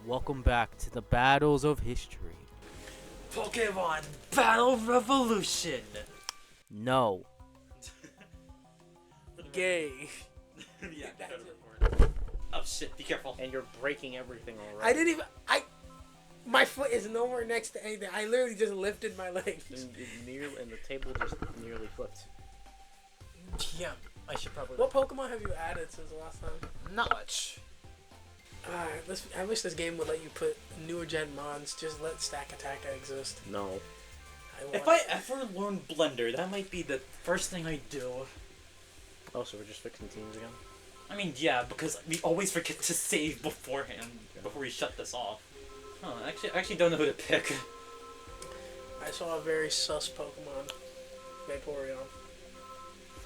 Welcome back to the battles of history. Pokémon Battle Revolution! No. Gay. Yeah, that's it. Oh shit, be careful. And you're breaking everything already. I didn't even. My foot is nowhere next to anything. I literally just lifted my legs. And the table just nearly flipped. Yeah, I should probably. What Pokemon have you added since the last time? Not much. Alright, I wish this game would let you put newer gen mods. Just let Stack Attack exist. No. If I ever learn Blender, that might be the first thing I do. Oh, so we're just fixing teams again? I mean, yeah, because we always forget to save beforehand, before we shut this off. Huh, I actually don't know who to pick. I saw a very sus Pokemon. Vaporeon.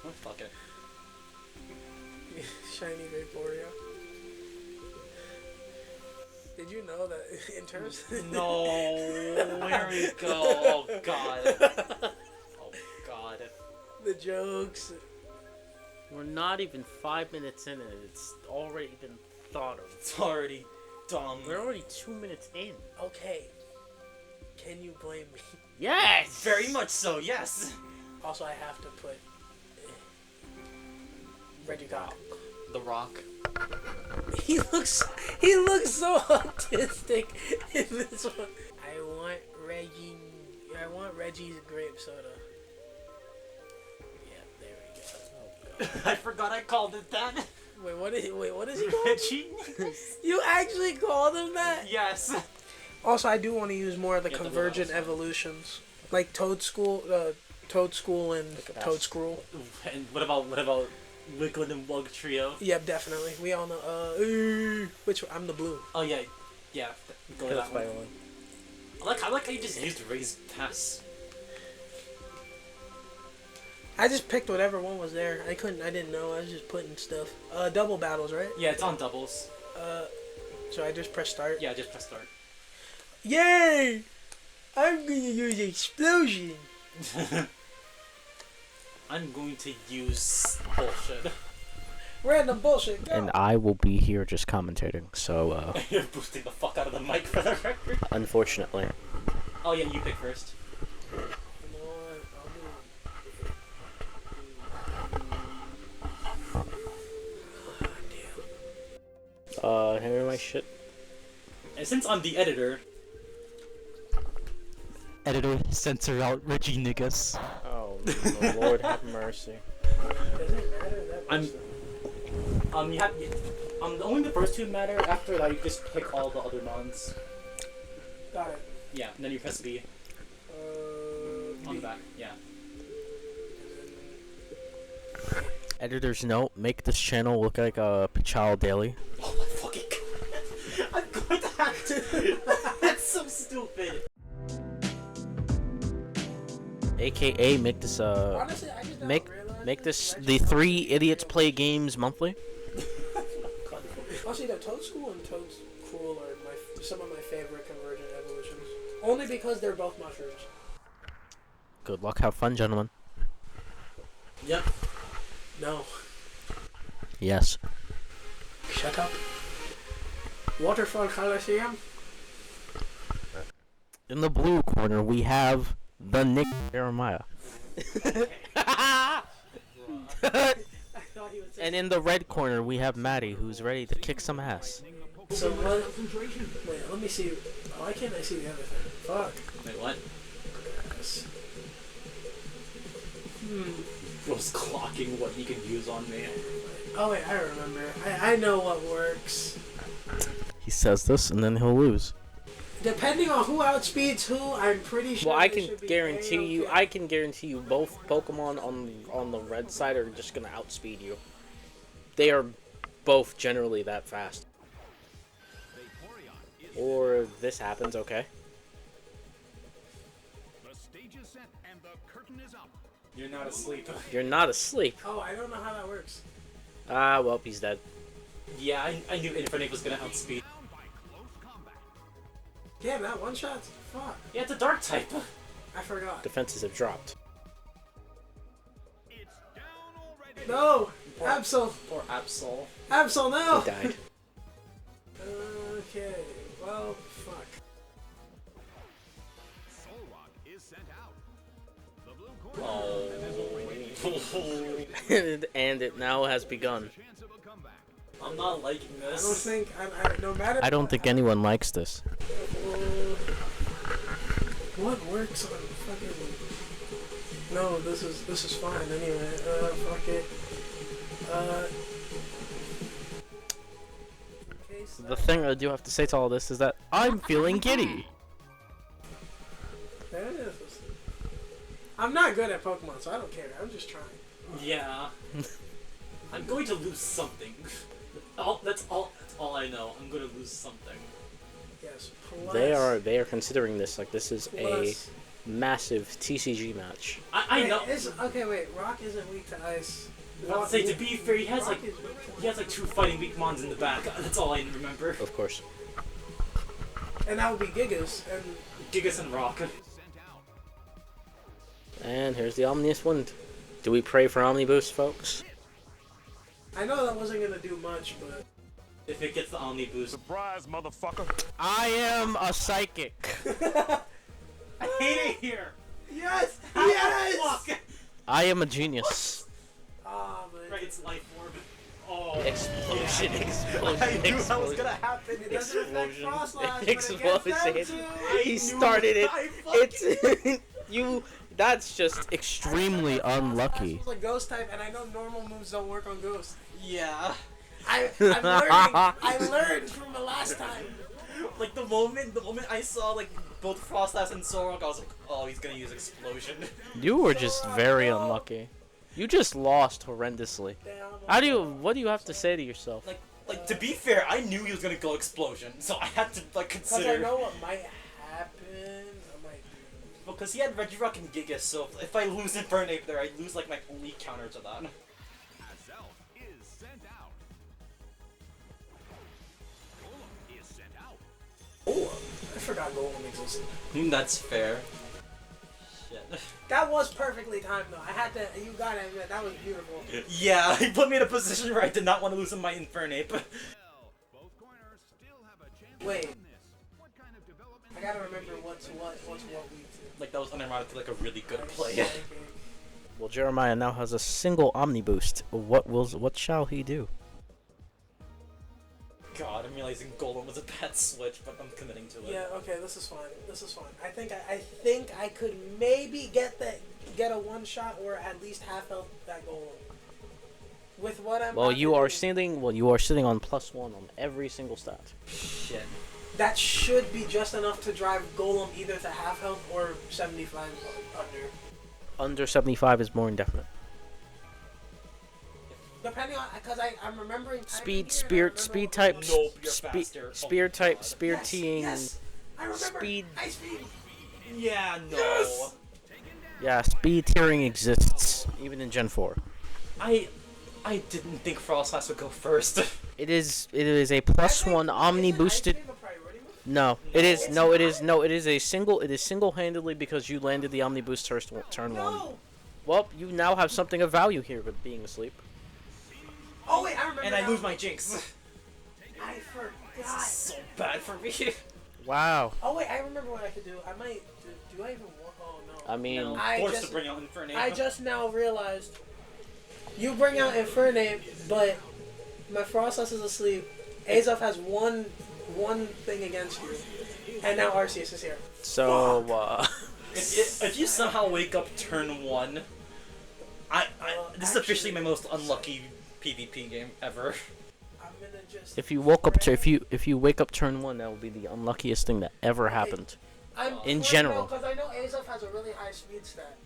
Oh, fuck it. Shiny Vaporeon. Did you know that in terms No, where we go? Oh god. Oh god. the jokes. We're not even 5 minutes in and it's already been thought of. It's already dumb. We're already 2 minutes in. Okay. Can you blame me? Yes! Very much so, yes. Also, I have to put Regicock. The Rock. He looks so autistic in this one. I want Reggie's grape soda. Yeah, there we go. Oh, God. I forgot I called it that. What is he called? Reggie? You actually called him that? Yes. Also, I do want to use more of the Yeah, the convergent levels. evolutions, like Toadstool and Toadscruel. And what about Liquid and Bug Trio? Yep, definitely. We all know. Which I'm the blue. Oh yeah, yeah. Go with that one. one. I like how you just used raised pass. I just picked whatever one was there. I didn't know. I was just putting stuff. Double battles, right? Yeah, it's on doubles. So I just press start. Yeah, just press start. Yay! I'm gonna use explosion. I'm going to use bullshit. Random bullshit. Go. And I will be here just commentating, so, You're boosting the fuck out of the mic for the record. unfortunately. Oh yeah, you pick first. You know what? I'll do. Hear my shit? And since I'm the editor, Editor, censor out Reggie niggas. Oh, Lord have mercy. Does it matter that much? you have only the first two matter. After that, you just pick all the other mons. Got it. Yeah, and then you press B on the back. Yeah. Editor's note, make this channel look like a child daily. Oh my fucking god! I'm going to have to. That's so stupid. AKA make this Honestly, I just make realize this the 3 idiots play games monthly. Honestly, the Toadscruel and Toadscruel are some of my favorite convergent evolutions. Only because they're both mushrooms. Good luck, have fun, gentlemen. Yep. No. Yes. Shut up. Waterfall Coliseum. In the blue corner we have the Nick Jeremiah. And in the red corner we have Maddie, who's ready to kick some ass. So what? Wait, let me see. Why can't I see the other thing? Fuck. Wait, what? Yes. Was clocking what he could use on me. Oh wait, I remember. I know what works. He says this and then he'll lose. Depending on who outspeeds who, I'm pretty sure. Well, I they can should be guarantee you, A-okay. I can guarantee you both Pokemon on the red side are just gonna outspeed you. They are both generally that fast. Or this happens, okay? You're not asleep. You're not asleep. Oh, I don't know how that works. Ah, well, he's dead. Yeah, I knew Infinite was gonna outspeed. Damn, that one shot. Fuck. Yeah, it's a dark type. I forgot. Defenses have dropped. No! Absol! Poor Absol. Absol, no! He died. Okay. Well, Oh. And it now has begun. I'm not liking I don't this. think no matter. I don't think anyone likes this. What works on fucking? No, this is fine anyway. Fuck it. The thing I do have to say to all this is that I'm feeling giddy. There it is. I'm not good at Pokemon, so I don't care. I'm just trying. Yeah. I'm going to lose something. That's all I know. I'm going to lose something. Yes. Plus, They are considering this like this is a plus, massive TCG match. I know. Okay, wait. Rock isn't weak to ice. I was about to say, to be fair, he has Rock like is weak to he has like 2 fighting weak mons in the back. That's all I remember. Of course. and that would be Gigas and. Gigas and Rock. And here's the Omnius Wind. Do we pray for Omniboost, folks? I know that wasn't gonna do much, but If it gets the Omni boost. Surprise, motherfucker. I am a psychic. I hate it here. yes, yes. Fuck. I am a genius. Ah, but Right, it's life orb. Oh. Explosion, yeah. explosion, I knew that was explosion. gonna happen. it doesn't affect Explosion. Frostlass, but it gets them Explosion. too. He knew started it. I fucking- It's you. That's just extremely unlucky. Frostlass was a ghost type, and I know normal moves don't work on ghosts. Yeah. I'm learning. I learned from the last time. Like the moment I saw like both Frostlass and Solrock, I was like, oh, he's gonna use Explosion. You were just very unlucky. You just lost horrendously. Damn. What do you have to say to yourself? Like to be fair, I knew he was gonna go Explosion, so I had to like Because I consider. know what might happen. I might do. Because he had Regirock and Gigas, so if I lose Infernape there, I lose like my only counter to that. Self is sent out. Golem is sent out. Oh, I forgot Golem existed. That's fair. Shit. That was perfectly timed though. I had to. You gotta admit that was beautiful. Yeah, he put me in a position where I did not want to lose my Infernape. Both corners still have a chance Wait. to win this. What kind of development? I gotta remember what's what week to. Like that was unironically like a really good Nice. play. Thank you. Well, Jeremiah now has a single Omni Boost. What shall he do? God, I'm realizing Golem was a bad switch, but I'm committing to it. Yeah. Okay. This is fine. This is fine. I think I could maybe get a one shot or at least half health that Golem. With what I'm. Well, about you to are do, sitting. Well, you are sitting on +1 on every single stat. Shit. That should be just enough to drive Golem either to half health or 75 under. Under 75 is more indefinite. Depending on, because I'm remembering. Speed, timing here, and I speed remember type, what- Nope, you're faster. spear Oh my type, God. spear Yes, teeing. Yes, I remember. speed. Ice speed. Yeah, no. Yes! Yeah, speed tiering exists even in Gen 4. I didn't think Frostlass would go first. It is a +1 Omni boosted. No, it is single-handedly because you landed the Omni boost turn 1. No. Well, you now have something of value here with being asleep. Oh wait, I remember. And I now. lose my Jinx. I This forgot. is so bad for me. Wow. Oh wait, I remember what I could do. I might. Do I even want? Oh no. I mean, No, I forced just- to bring out Infernape. I just now realized. You bring out Infernape, but my Frostlass is asleep. Azov has one thing against you, and now Arceus is here. so If you somehow wake up turn 1, this is officially my most unlucky PvP game ever. I'm gonna just. if you woke up to if you wake up turn 1, that will be the unluckiest thing that ever happened. in general. Because I know Azov has a really high speed stat,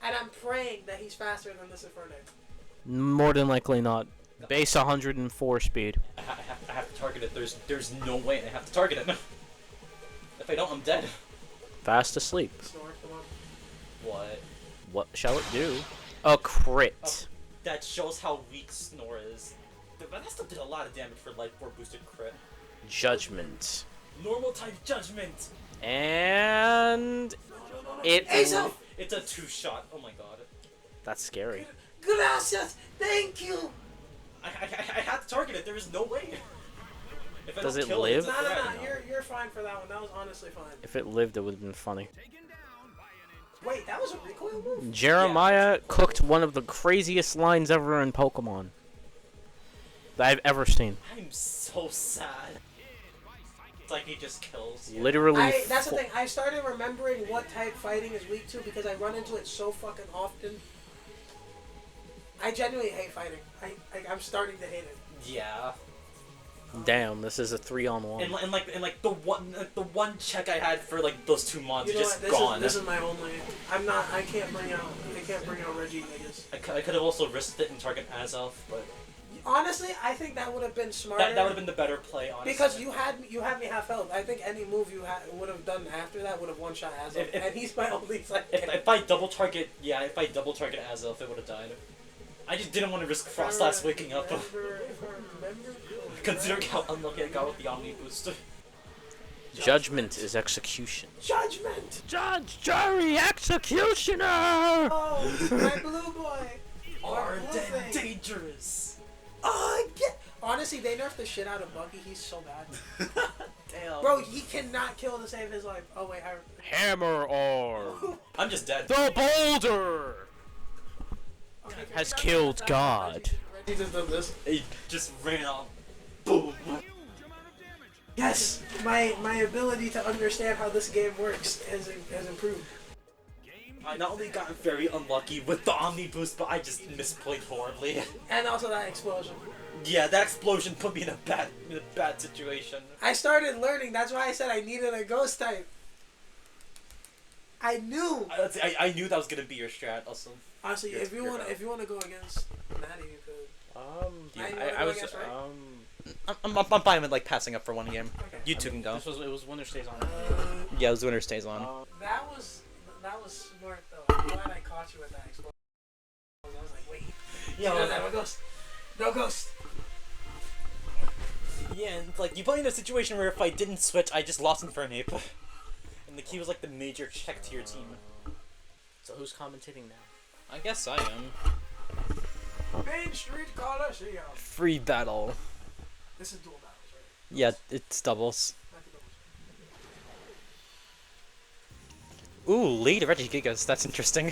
and I'm praying that he's faster than this Infernape. More than likely not. Base 104 speed. I have to target it. There's no way I have to target it. If I don't, I'm dead. Fast asleep. Snore, come on. What? What shall it do? A crit. That shows how weak Snore is. But that still did a lot of damage for Life Orb boosted crit. Judgment. Normal type Judgment. And it. Azov! It's a 2-shot. Oh my god. That's scary. Gracias! Thank you! I had to target it. There is no way. If I Does don't it kill live? It's a No, threat. you're fine for that one. That was honestly fine. If it lived, it would have been funny. Taken down by an was a recoil move? Jeremiah cooked one of the craziest lines ever in Pokemon that I've ever seen. I'm so sad. It's like he just kills you. Literally. That's the thing. I started remembering what type fighting is weak to because I run into it so fucking often. I genuinely hate fighting. I'm starting to hate it. Yeah. Damn, this is a 3-on-1. And like the one check I had for like those 2 months You is know just what? gone. This is my only. I can't bring out Reggie niggas. I could have also risked it and target Azelf, but Honestly, I think that would have been smarter. that would have been the better play, honestly. Because you had me half health. I think any move you would have done after that would have one shot Azelf, and he's my only like. If I double target Azelf, it would have died. I just didn't want to risk Frostlass waking up. Considering how unlucky I got with the Omni boost. Judgment is execution. Judgment! Judge, jury, executioner! Oh, my blue boy! Are Blue then thing. dangerous. Oh, yeah. Honestly, they nerfed the shit out of Bucky. He's so bad. Damn. Bro, he cannot kill to save his life. Oh, wait, Hammer arm I'm just dead. the boulder Okay, has Reggie- killed God. Reggie just did this. He just ran off. Boom. Yes! My ability to understand how this game works has improved. I not only got very unlucky with the Omni boost, but I just misplayed horribly. And also that explosion. Yeah, that explosion put me in a bad situation. I started learning. That's why I said I needed a ghost type. I knew. I knew that was gonna be your strat. Also, Honestly, Yes, if you want to go against Maddie, you could. Yeah, you wanna I go was against, right? I'm fine with like passing up for one game. Okay. You two can go. It was Winter Stays on. Yeah, it was winner stays on. That was smart though. I'm glad I caught you with that explosion. I was like, wait. Yeah, No ghost. No ghost. yeah, and it's like you put me in a situation where if I didn't switch, I just lost Infernape. And the key was like the major check to your team. So who's commentating now? I guess I am. Main Street Coliseum. Free battle. This is dual battles, right? Yeah, it's doubles. Not the doubles. Ooh, lead Regigigas. That's interesting.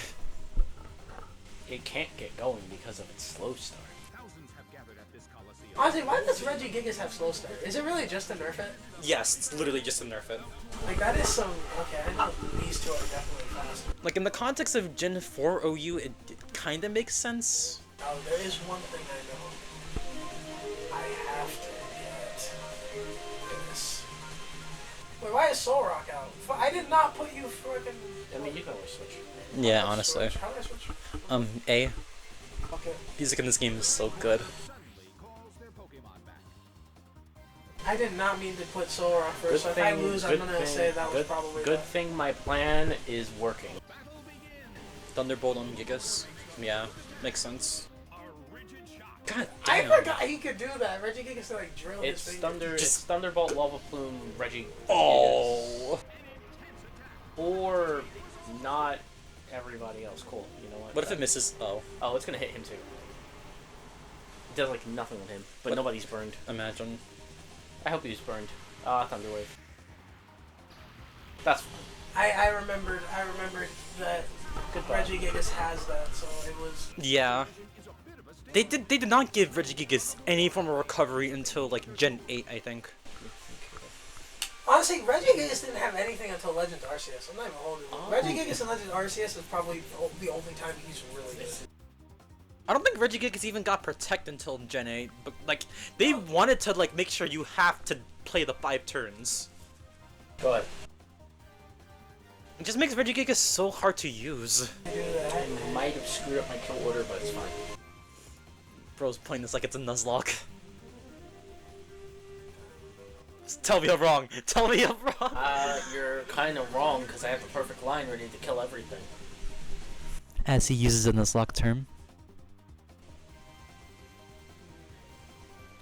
It can't get going because of its slow start. Thousands have gathered at this Coliseum. Honestly, why does Regigigas have slow start? Is it really just to nerf it? Yes, it's literally just a nerf it. Like that is some. Okay, I know these two are definitely faster. Like in the context of Gen 4 OU, it kind of makes sense. Oh, there is one thing I know. I have to get this. Wait, why is Soul Rock out? I did not put you freaking. I mean, you can always switch. Yeah, honestly. How do I switch? A. Okay. Music in this game is so good. Suddenly calls their Pokemon back. I did not mean to put Soul Rock first, so if I lose, I'm gonna say that was probably good bad. thing my plan is working. Battle begins. Thunderbolt on Gigas. Yeah, makes sense. A rigid shock. God I damn. forgot he could do that. Regigigas to like drill It's his finger. It's Thunderbolt, Lava Plume, Reggie. Oh. Or not everybody else. Cool. You know what? What if it misses? Oh, Oh, it's gonna hit him too. It does like nothing with him, but What? nobody's burned. imagine. I hope he's burned. Thunder Wave. That's fine. I remembered that Goodbye. Regigigas has that, so it was. Yeah. They did not give Regigigas any form of recovery until like Gen 8, I think. Honestly, Regigigas didn't have anything until Legends Arceus. I'm not even holding you. Oh. Regigigas and Legends Arceus is probably the only time he's really good. I don't think Regigigas even got Protect until Gen 8, but like they wanted to like make sure you have to play the 5 turns. Go ahead. It just makes Regigigas so hard to use. I might have screwed up my kill order, but it's fine. Bro's playing this like it's a Nuzlocke. Just tell me I'm wrong. Tell me I'm wrong. You're kind of wrong because I have the perfect line ready to kill everything. As he uses a Nuzlocke term.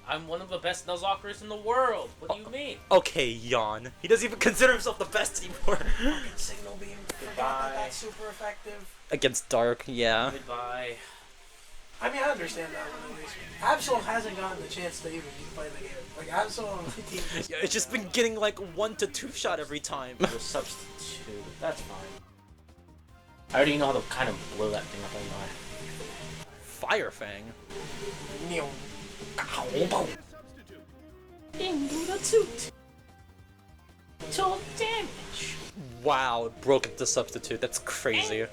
I'm one of the best Nuzlockers in the world. What do you mean? Okay, yawn. He doesn't even consider himself the best anymore. Signal Beam. Forgot Goodbye. that that's super effective. Against Dark, yeah. Goodbye. I mean, I understand that one at least. Absol hasn't gotten the chance to even play the game. Like, Absol on my team just... Yeah, it's just been getting like 1 to 2 shot every time. The substitute. That's fine. I already know how to kind of blow that thing up anyway. Fire Fang. Into the suit. Total damage. Wow, it broke into substitute. That's crazy.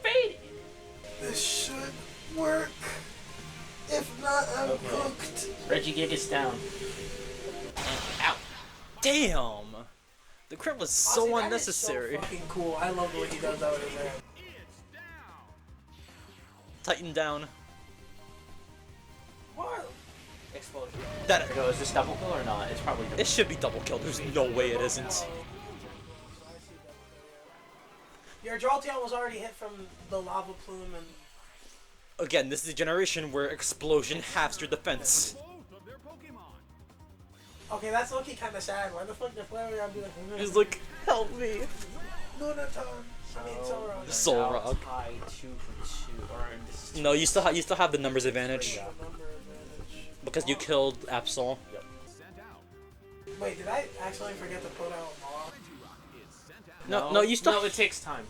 This should work. If not, I'm Okay. cooked. Reggie Gig is down. Ow. Damn. The crit was so Honestly, that is unnecessary. So fucking cool. I love the way he does that with his hair. Tighten down. What? Explosion. That There we go. Is this double kill or not? It's probably double. it should be double kill. There's no way it isn't. Your Jolteon was already hit from the lava plume and. Again, this is a generation where explosion halves your defense. Both of their Pokemon. Okay, that's looking kind of sad. Why the fuck did Flareon be like? He's like, help me. Lunaton. I mean, Solrock. Soul Now Rock. tie 2 for 2. Or this is No, you still have the numbers advantage Yeah. Number advantage. because you killed Absol. Sent out. Wait, did I accidentally forget to put out Maw? Is sent out. No, you still. No, it takes time.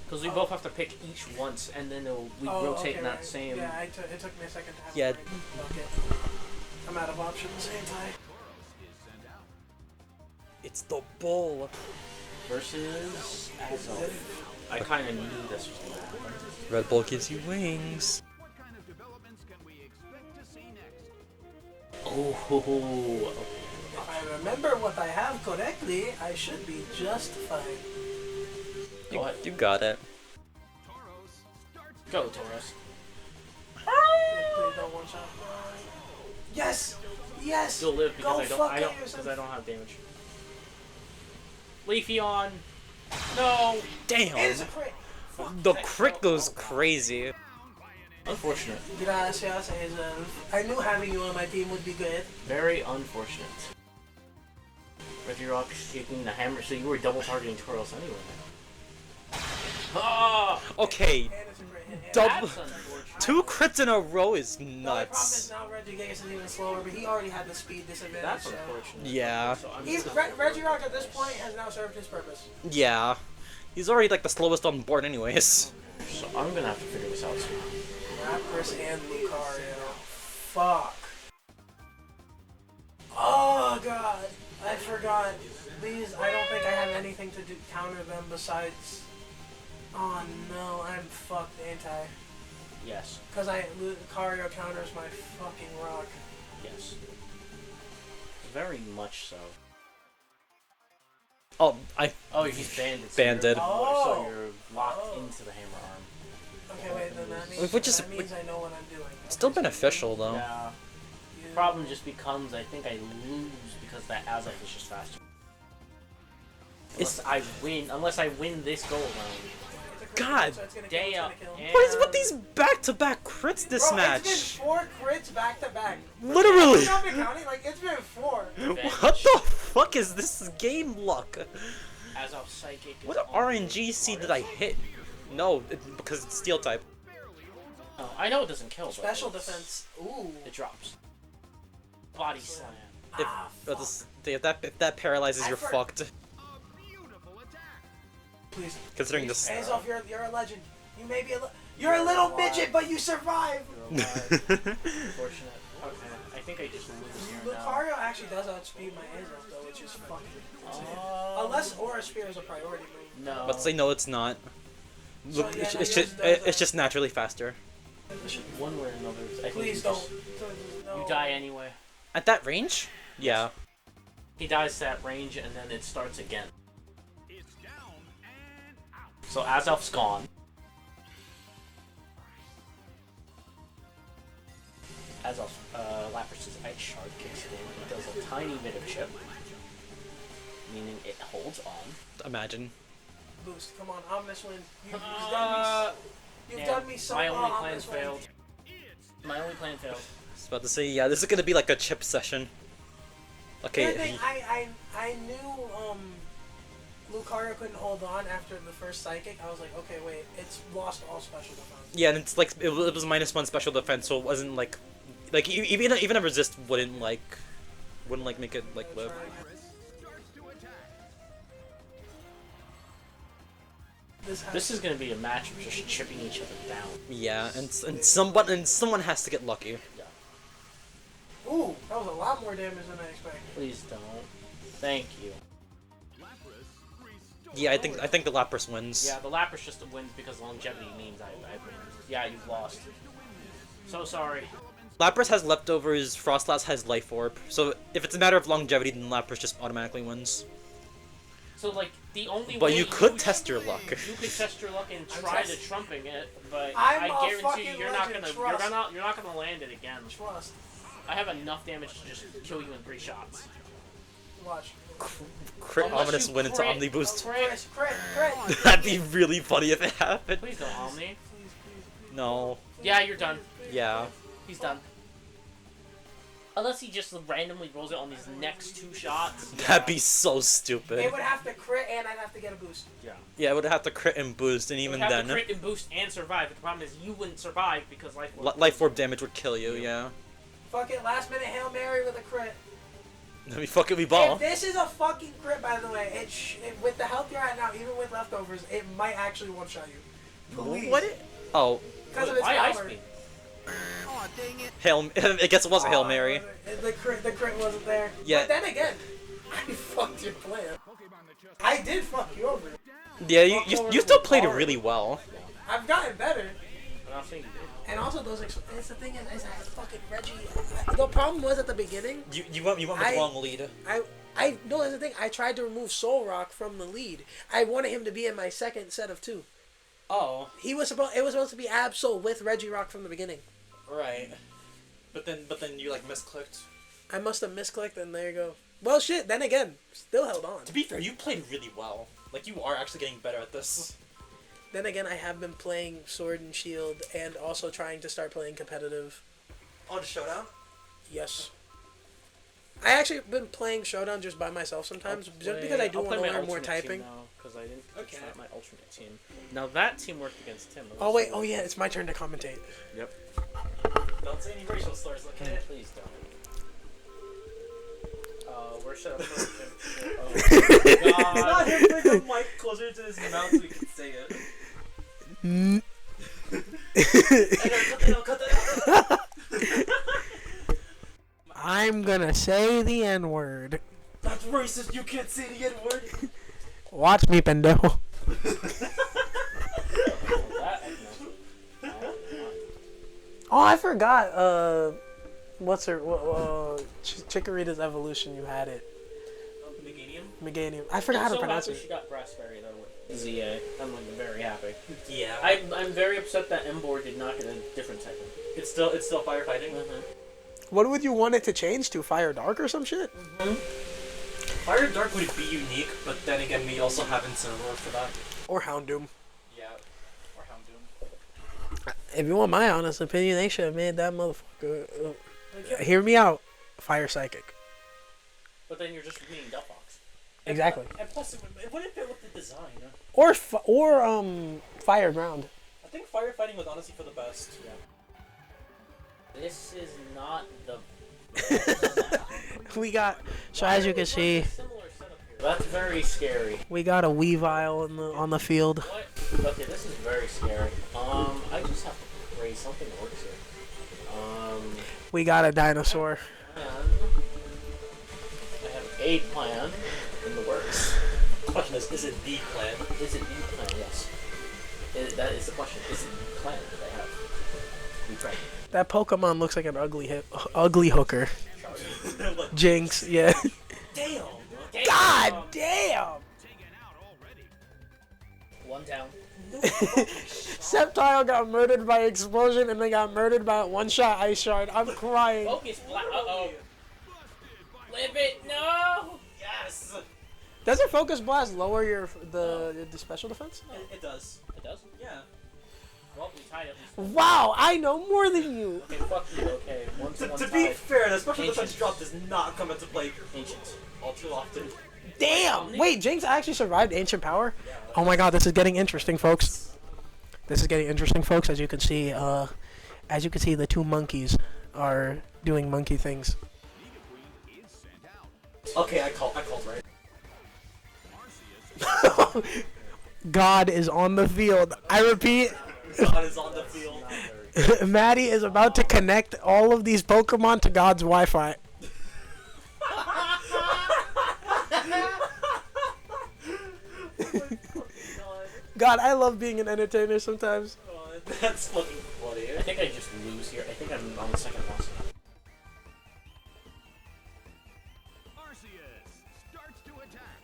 Because we both have to pick each once, and then we rotate in that right. same. Yeah, it took me a second to have Yeah. it right. Okay. I'm out of options. Anti. It's the bull. Versus Azov. I kind of knew this was going to happen. Red Bull gives you wings. What kind of developments can we expect to see next? Oh, If I remember what I have correctly, I should be just fine. go ahead. You got it. Tauros starts. Go, Tauros. Please don't one shot. Yes! Yes! Still live Go because fuck I yourself. don't have damage. Leafeon. No. Damn. It is a crit! Fuck. The crit goes crazy. Unfortunate. Gracias, Hazel. I knew having you on my team would be good. Very unfortunate. Regirock taking the hammer, so you were double targeting Tauros anyway. Ah! Okay, And it's a crit hit. And double. That's unfortunate. 2 crits in a row is the only problem is nuts. now Regigigas is even slower, but he already had the speed disadvantage. That's So. unfortunate. Yeah. So I'm Regirock at this point has now served his purpose. Yeah. He's already like the slowest on board anyways. So I'm gonna have to figure this out soon. Lapras and Lucario. Fuck. Oh god, I forgot. These, I don't think I have anything to do counter them besides. Oh no, I'm fucked, ain't I? Yes. Cause Lucario counters my fucking rock. Yes. Very much so. Oh, Oh, he's banded. Banded. So you're locked into the hammer arm. Okay, wait, then that means, Which is- that means I know what I'm doing. still Okay, so beneficial though. Yeah. you- Problem just becomes I think I lose because that Azov is just faster. Unless I win this go around. It's a crit, God so it's gonna kill, it's Damn. gonna kill. What is with these back-to-back crits this Bro, match? It's been 4 crits back to back. Literally. I've not been counting, like, it's been 4. What the fuck is this game luck? Azov Psychic. is What on RNG seed did I hit? No, because it's steel type. Oh, I know it doesn't kill. But Special it's- defense. Ooh. It drops. Body slam. If, Ah, if that paralyzes, I you're for- fucked. A beautiful attack. Please. Considering this. Azof, you're a legend. You may be you're a little midget, but you survived. Unfortunate. Okay, I think I just lose here now. Lucario actually does outspeed my Azof though, which is fucking insane. Unless Aura Spear is a priority move. No. But say no, it's not. So, Look, yeah, it's, no, it's yours just does, it's just naturally faster. One way or another. I think Please you don't. just- No. You die anyway. At that range? Yeah. He dies to that range and then it starts again. It's down and out. So Azov's gone. Azov, Lapras' Ice Shard kicks in. It does a tiny bit of chip, meaning it holds on. Imagine. Boost. Come on, Omnis win. You've Uh, done me. You've damn, done me so my well. only plan Omnis win. failed. My only plan failed. I was about to say, yeah, this is gonna be like a chip session. The Okay. other thing, I knew Lucario couldn't hold on after the first psychic. I was like, okay, wait, it's lost all special defense. Yeah, and it's like it was -1 special defense, so it wasn't like even a resist wouldn't make it like live. Starts to attack. This is gonna be a match of just chipping each other down. Yeah, and someone has to get lucky. Yeah. Ooh, that was a lot more damage than I expected. Please don't. Thank you. Yeah, I think the Lapras wins. Yeah, the Lapras just wins because longevity means I win. Yeah, you've lost. So sorry. Lapras has leftovers, Frostlass has Life Orb, so if it's a matter of longevity, then Lapras just automatically wins. So like the only But way you could test your luck. You could test your luck and try to trumping it, but I'm I a guarantee fucking you're not legend, gonna trust. you're not gonna land it again. Trust. I have enough damage to just kill you in 3 shots. Watch. Crit Unless Ominous you win into crit- Omni Boost. Crit. That'd be really funny if it happened. Please don't Omni. No. Yeah, you're done. Yeah. He's done. Unless he just randomly rolls it on these next 2 shots. That'd be so stupid. It would have to crit and I'd have to get a boost. Yeah. Yeah, it would have to crit and boost, and even Have then, to crit and boost and survive. But the problem is you wouldn't survive because life. Life Orb damage would kill you, yeah. Fuck it, last minute Hail Mary with a crit. I mean, fuck it, we ball. If this is a fucking crit, by the way, with the health you're at now, even with leftovers, it might actually one-shot you. Please. What? Oh, Because of its Why Ice power. Beam? Aw, dang it. Hail. I guess it was a Hail Mary. The crit wasn't there. Yeah. But then again, I fucked your plan. Pokemon that just I did fuck you over. Yeah, you still played it really well. I've gotten better. But I think you did. And also those, it's the thing is that fucking Reggie. The problem was at the beginning. You went with the wrong lead. I no, that's the thing. I tried to remove Soul Rock from the lead. I wanted him to be in my second set of 2. Oh, It was supposed to be Absol with Reggie Rock from the beginning. right. But then you like misclicked. I must have misclicked, and there you go. Well, shit. Then again, still held on. To be fair, you played really well. Like you are actually getting better at this. Then again, I have been playing Sword and Shield, and also trying to start playing competitive. On Showdown. Yes. I actually been playing Showdown just by myself sometimes, just because I do want to learn more typing. Because I didn't Okay. start my alternate team. Now that team worked against Tim. Oh wait, oh yeah, it's my turn to commentate. Yep. Don't say any racial slurs, okay? Please don't. We're set up for Tim. Oh Not God. him putting the mic closer to his mouth so he can say it. Cut that out. I'm gonna say the N word. That's racist. You can't say the N word. Watch me, pendejo. Oh, I forgot. What's her? Chikorita's evolution. You had it. Meganium? Meganium. I forgot how to pronounce She it. got Brassberry though with ZA. I'm like very happy. Yeah. I'm very upset that Emboar did not get a different typing. It's still firefighting. What would you want it to change to? Fire Dark or some shit? Fire Dark would be unique, but then again, we also have Incineroar for that. Or Houndoom. Yeah. Or Houndoom. If you want my honest opinion, they should have made that motherfucker. Hear me out. Fire Psychic. But then you're just repeating Delphox. Exactly. And plus, it wouldn't fit with the design. Or Fire Ground. I think firefighting was honestly for the best. Yeah. This is not the. We got. So as you can see, Similar setup here. That's very scary. we got a Weavile on the field. What? Okay, this is very scary. I just have to pray something works here. We got a dinosaur. Plan. I have a plan in the works. The question is it the plan? Is it the plan? Yes. That is the question. Is it the plan that I have? We pray. That Pokemon looks like an ugly hooker. Jinx, yeah. Damn! God damn! One down. Sceptile got murdered by explosion and then got murdered by a one-shot ice shard. I'm crying. Focus. Uh-oh. Live it. No. Yes! Doesn't Focus Blast lower the special defense? It does. It does? Yeah. Well, we tied at least. Wow, I know more than you. Okay, fuck you. Okay, one To tied. be fair, the special Ancient. defense drop does not come into play Ancient. all too often. Damn! Wait, Jinx actually survived Ancient Power? Oh my god, this is getting interesting, folks. This is getting interesting, folks. As you can see, the 2 monkeys are doing monkey things. Okay, I called right. God is on the field. I repeat, God is on the field. Maddie is about to connect all of these Pokemon to God's Wi-Fi. God, I love being an entertainer sometimes. Oh, that's fucking funny. I think I just lose here. I think I'm on the second boss. Arceus starts to attack.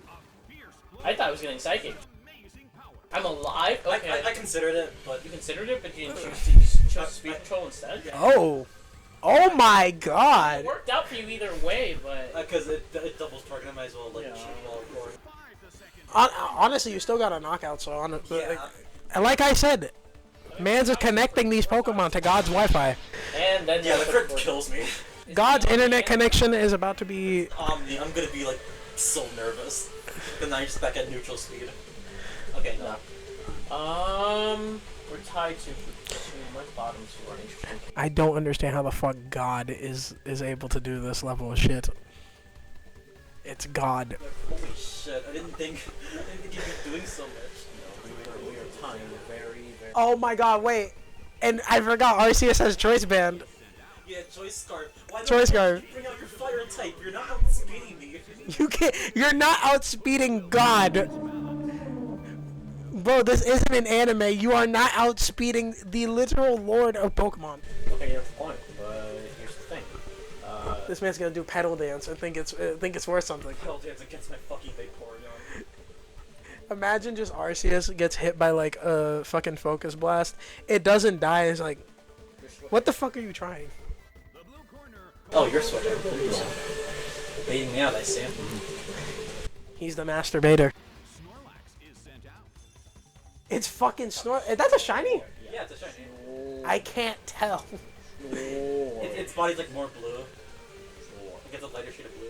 A fierce blow I thought I was getting psychic. with amazing power. I'm alive? Okay. I considered it, but You considered it, but you didn't choose speed control instead? Oh. Oh my It God. worked out for you either way, but... because it doubles target, I might as well like Yeah. shoot while recording. 5 seconds. Honestly, you still got a knockout, so Yeah. and like I said, man's is connecting these Pokemon to God's Wi-Fi. And then... Yeah, the crit kills me. God's internet connection is about to be... Omni, I'm gonna be like so nervous. Then now you're just back at neutral speed. Okay, no. We're tied to my bottoms who are interesting. I don't understand how the fuck God is able to do this level of shit. It's God. Holy shit! I didn't think you'd be doing so much. We are tying very, very... Oh my God, wait. And I forgot Arceus has Choice Band. Yeah, Choice Scarf. Why Choice Scarf. Bring out your fire type. You're not outspeeding me. You can't. You're not outspeeding God. Bro, this isn't an anime. You are not outspeeding the literal lord of Pokemon. Okay, you have a point, but here's the thing. This man's gonna do pedal dance and think it's worth something. Hell dance against my fucking Vaporeon. Imagine just Arceus gets hit by like a fucking focus blast. It doesn't die. It's like, what the fuck are you trying? The blue corner. Oh, you're switching. Baiting me out, I see. He's the masturbator. Snorlax is sent out. It's fucking Snore. That's a shiny? Yeah, it's a shiny. I can't tell. Its body's like more blue. It gets a lighter shade of blue.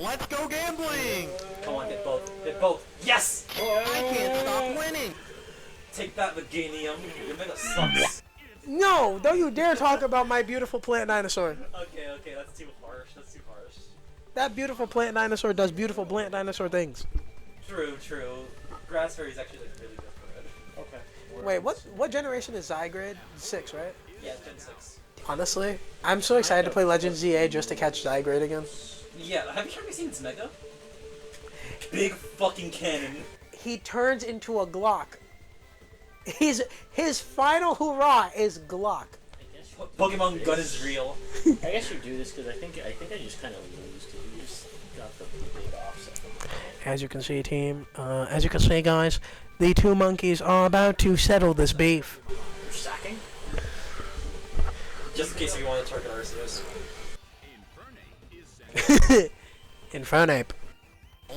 Let's go gambling! Come on, get both. Get both. Yes! I can't stop winning! Take that, Veganium. Your mega sucks. No, don't you dare talk about my beautiful plant dinosaur. Okay, that's too harsh. That's too harsh. That beautiful plant dinosaur does beautiful plant dinosaur things. True. Grass Fairy's actually like really good for it. Okay. Wait, what generation is Zygrade? 6, right? Yeah, Gen 6. Honestly, I'm so excited to play Legends ZA just to catch Zygrade again. Yeah, have you ever seen its mega? Big fucking cannon. He turns into a Glock. His final hurrah is Glock. Pokemon Gun is real. I guess you do this because I think I just kind of lose because you just got the big offset. As you can see, team, as you can see, guys, the two monkeys are about to settle this beef. You're sacking? Just in case you want to target Arceus. Infernape is sent out. Infernape.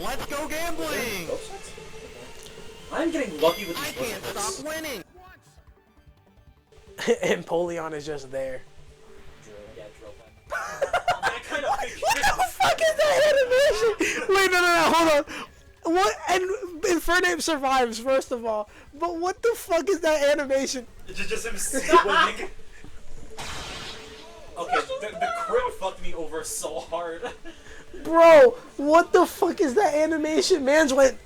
Let's go gambling! Both sets? I'm getting lucky with I these can't bullets. stop winning! And Polion is just there. Yeah, drill pen. That kind of What the fuck is that animation? Wait, no, hold on. What? And Infernape survives, first of all. But what the fuck is that animation? It's just him swimming. Okay, the crit fucked me over so hard. Bro, what the fuck is that animation? Man's went...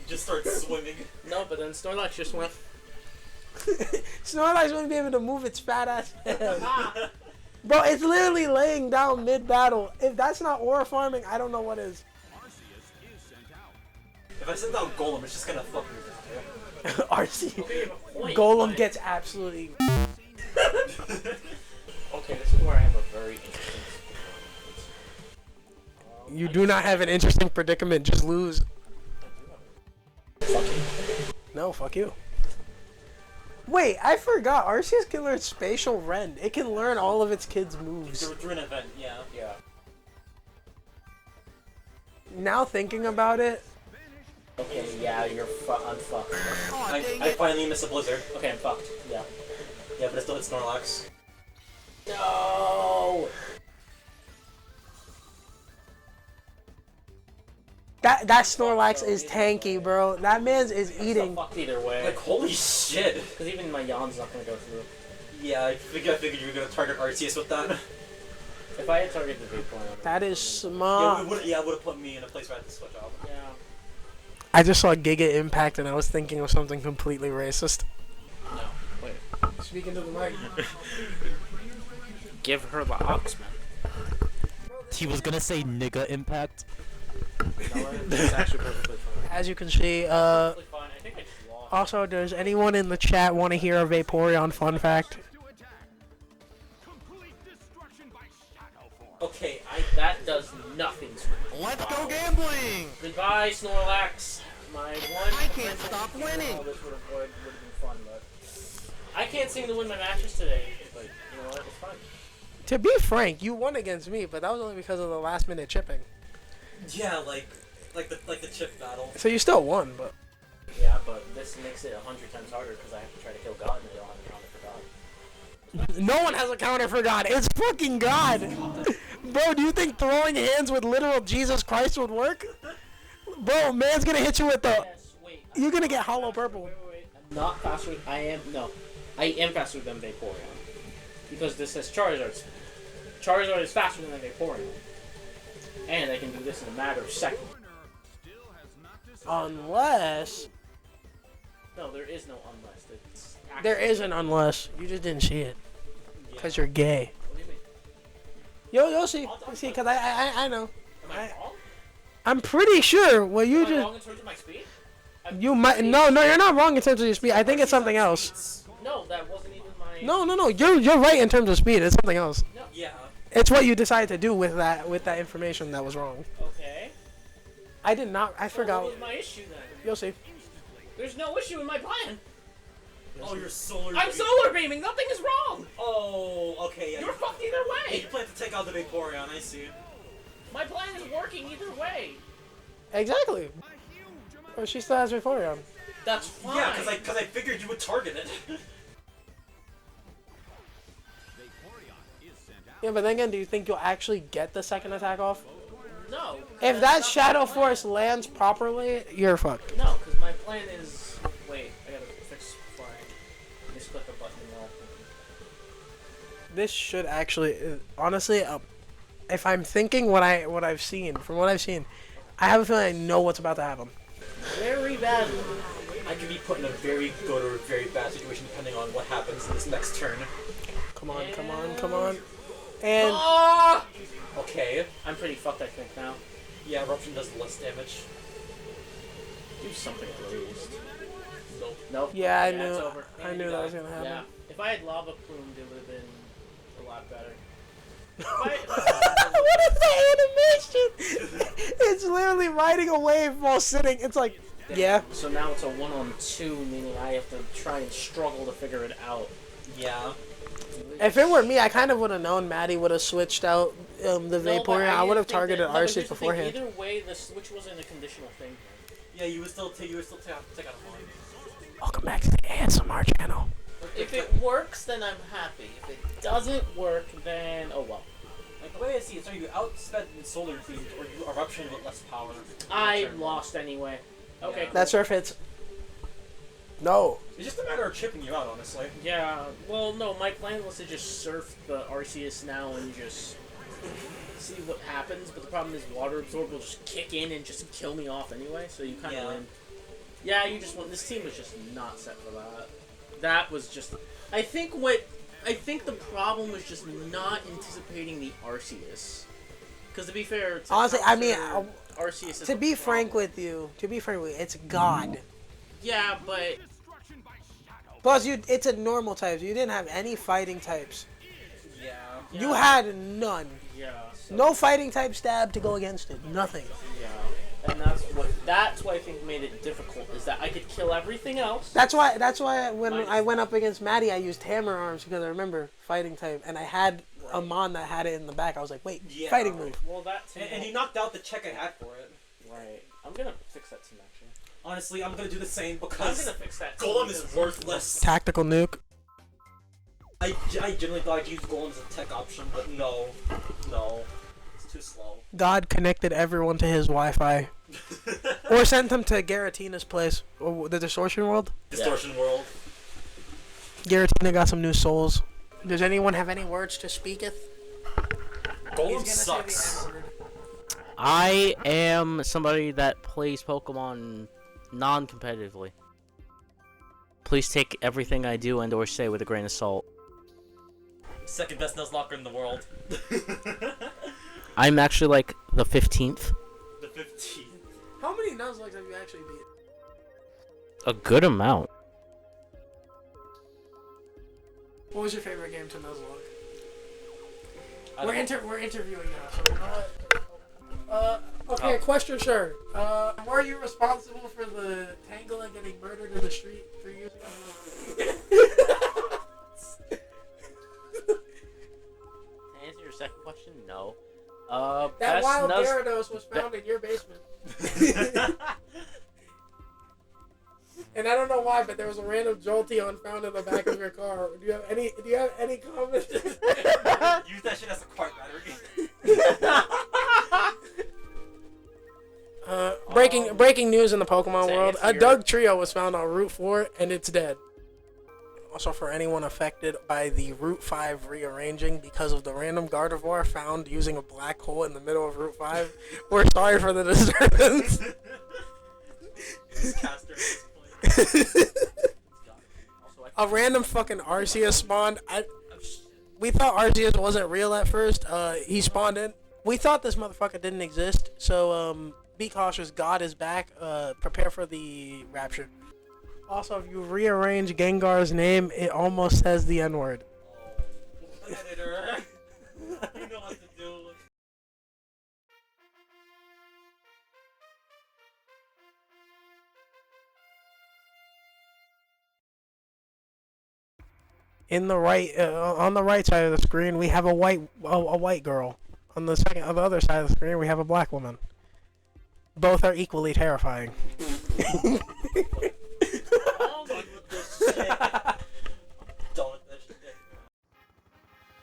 Just starts swimming. No, but then Snorlax just went. Snorlax wouldn't be able to move its fat ass head. Bro, it's literally laying down mid-battle. If that's not aura farming, I don't know what is. Arceus is sent out. If I send out Golem, it's just gonna fuck me down. RC. Point, Golem but- gets absolutely... Okay, this is where I have a very interesting. You do not have an interesting predicament, just lose. Fuck you. No, fuck you. Wait, I forgot. Arceus can learn Spatial Rend. It can learn all of its kids' moves. Through an event, yeah. Yeah. Now thinking about it, Okay, yeah, I'm fucked. Aw, dang I it! finally missed a blizzard. Okay, I'm fucked. Yeah. Yeah, but it still hits Snorlax. No! that Snorlax is tanky, bro. That man's is I'm eating. still fucked either way. Like, holy shit. Because even my yawn's not gonna go through. Yeah, I figured you were gonna target Arceus with that. If I had targeted the Vaporeon. That is Yeah, smart. it would have put me in a place where I had to switch off. Yeah. I just saw Giga Impact and I was thinking of something completely racist. No, wait. Speaking to the mic. Give her the ox, man. He was gonna say nigga impact. It's actually perfectly fine. As you can see, Perfectly fine. I think I just lost. also, does anyone in the chat want to hear a Vaporeon fun fact? Complete destruction by shadow force. Okay, that does nothing to me. Let's go gambling! Goodbye, Snorlax. My one. I can't stop winning. Oh, this would have been fun, but I can't seem to win my matches today. But you know what? It's fine. To be frank, you won against me, but that was only because of the last minute chipping. Yeah, like the chip battle. So you still won, but Yeah, but this makes it 100 times harder because I have to try to kill God and I don't have a counter for God. no one has a counter for God. It's fucking God. Bro, do you think throwing hands with literal Jesus Christ would work? Bro, man's gonna hit you with the... Yes, wait. You're gonna get hollow purple. Wait. I'm not faster. I am faster than Vaporeon. Because this says Charizard. Charizard is faster than Vaporeon. And I can do this in a matter of seconds. Unless... No, there is no unless. It's There is an unless. You just didn't see it. Because you're gay. What do you mean? You'll see. You see, because I know. Am I wrong? I'm pretty sure what you Am I just... wrong in terms of my speed? You might... No, you're not wrong in terms of your speed. I think it's something else. No, that wasn't even my... No. You're right in terms of speed. It's something else. No. Yeah. It's what you decided to do with that information that was wrong. Okay. I did not. I forgot. What was my issue then? You'll see. There's no issue in my plan. Oh, you're solar. I'm solar beaming. Nothing is wrong. Oh, okay. Yeah. You're fucked either Yeah, way. you plan to take out the Vaporeon. I see. My plan is working either way. Exactly. Oh, she still has Vaporeon. That's fine. Yeah, because I figured you would target it. Yeah, but then again, do you think you'll actually get the second attack off? No. If that Shadow Force lands properly, you're fucked. No, because my plan is... Wait, I gotta fix flying. Just click a button and all. This should actually, honestly, if I'm thinking what I've seen, from what I've seen, I have a feeling I know what's about to happen. Very badly. I could be put in a very good or very bad situation depending on what happens in this next turn. Come on. And Ah! Okay. I'm pretty fucked, I think, now. Yeah, Eruption does less damage. Do something at least. Nope. Nope. yeah, I it's knew, over. I knew that was gonna happen. Yeah. If I had Lava Plumed, it would have been a lot better. What is that animation? It's literally riding a wave while sitting. It's like, yeah. So now it's a 1-on-2, meaning I have to try and struggle to figure it out. Yeah. If it were me, I kind of would have known Maddie would have switched out the No, but Vaporeon. I would have didn't think targeted that- no, but Arceus here's the thing, beforehand. Either way, the switch wasn't a conditional thing. Yeah, you would still take out a one. Welcome back to the ASMR channel. If it works, then I'm happy. If it doesn't work, then oh well. Like the way I see it, so you outsped in Solar Beam or you Eruption with less power. I lost anyway. Okay. Yeah. That surf hits. No. It's just a matter of chipping you out, honestly. Yeah, well, no, my plan was to just surf the Arceus now and just see what happens, but the problem is Water Absorb will just kick in and just kill me off anyway, so you kind of win. Yeah, you just won. This team was just not set for that. That was just... I think the problem was just not anticipating the Arceus. Because to be fair... Honestly, I mean, Arceus is to the be frank problem. with you, it's God. Yeah, but... Plus, it's a normal type. You didn't have any fighting types. Yeah. You had none. Yeah. So, No fighting type stab to go against it. Nothing. Yeah. And that's what I think made it difficult, is that I could kill everything else. That's why when I went up against Maddie, I used hammer arms because I remember fighting type, and I had a Mon that had it in the back. I was like, wait, Yeah. fighting move. Well, that team... And he knocked out the check I had for it. Right. I'm gonna fix that team, actually. Honestly, I'm gonna do the same I'm because gonna fix that team. Golem is because- worthless. Tactical nuke. I generally thought I'd use Golem as a tech option, but no. It's too slow. God connected everyone to his Wi-Fi, or sent them to Garatina's place, or the Distortion World. Distortion World. Garatina got some new souls. Does anyone have any words to speaketh? Golem sucks. I am somebody that plays Pokemon non-competitively. Please take everything I do and/or say with a grain of salt. Second best Nuzlocke in the world. I'm actually like the 15th. The 15th. How many Nuzlockes have you actually beat? A good amount. What was your favorite game to Nuzlocke? I We're interviewing now, so you know what? Okay, question, sure. Were you responsible for the Tangela getting murdered in the street 3 years ago? To answer your second question, no. That best wild Nuz- Gyarados was found in your basement. And I don't know why, but there was a random Jolteon found in the back of your car. Do you have any comments? Use that shit as a cart battery. Breaking news in the Pokemon To world. A answer Doug Trio was found on Route 4 and it's dead. Also, for anyone affected by the Route 5 rearranging because of the random Gardevoir found using a black hole in the middle of Route 5, we're sorry for the disturbance. A random fucking Arceus spawned. We thought Arceus wasn't real at first. He spawned in. We thought this motherfucker didn't exist. So be cautious. God is back. Prepare for the rapture. Also, if you rearrange Gengar's name, it almost says the N-word. Editor. You know what to do. In the right, on the right side of the screen, we have a white girl. On the other side of the screen, we have a black woman. Both are equally terrifying.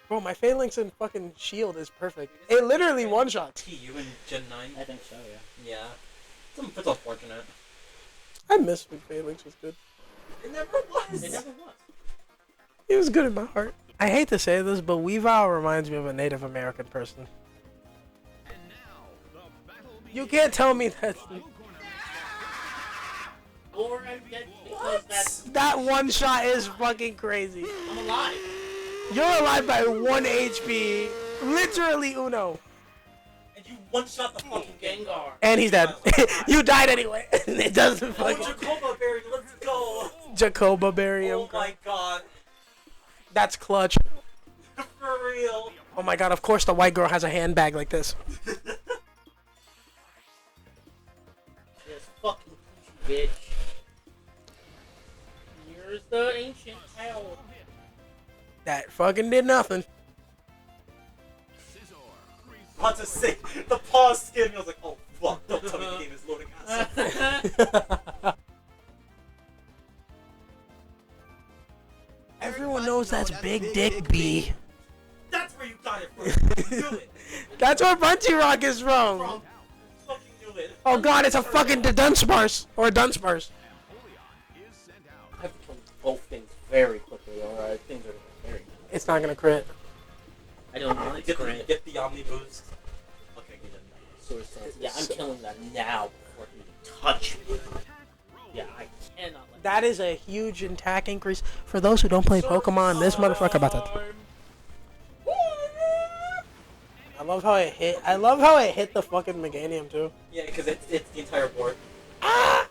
Bro, my Phalanx and fucking shield is perfect. It literally one-shots. You in Gen 9? I think so, yeah. Yeah. It's unfortunate. I miss when Phalanx was good. It never was. It never was. He was good in my heart. I hate to say this, but Weavile reminds me of a Native American person. You can't tell me that. Or I'm dead because That one shot is fucking crazy. I'm alive. You're alive by 1 HP. Literally Uno. And you one-shot the fucking Gengar. And he's dead. You died anyway. It doesn't fucking. Jacoba Berry, let's go. Jacoba Barium. Oh my god. That's clutch. For real. Oh my god, of course the white girl has a handbag like this. Yes, fucking bitch. Here's the ancient hell. That fucking did nothing. About to say, the pause skin, I was like, oh fuck, don't tell me the game is loading ass. Everyone knows that's Big Dick B. That's where you got it from. You knew it. That's where Bunchy Rock is from. You fucking knew it. Oh god, it's a fucking Dunsparce. Or a Dunsparce. I have to kill both things very quickly, alright? Things are very good. It's not gonna crit. I don't want to Get the Omni boost. Okay, get in. Source sense. Yeah, I'm killing that now before he can touch me. Yeah, I cannot let That is a huge attack increase. For those who don't play Pokemon, this motherfucker about to... I love how it hit. I love how it hit the fucking Meganium too. Yeah, because it's the entire board. Ah!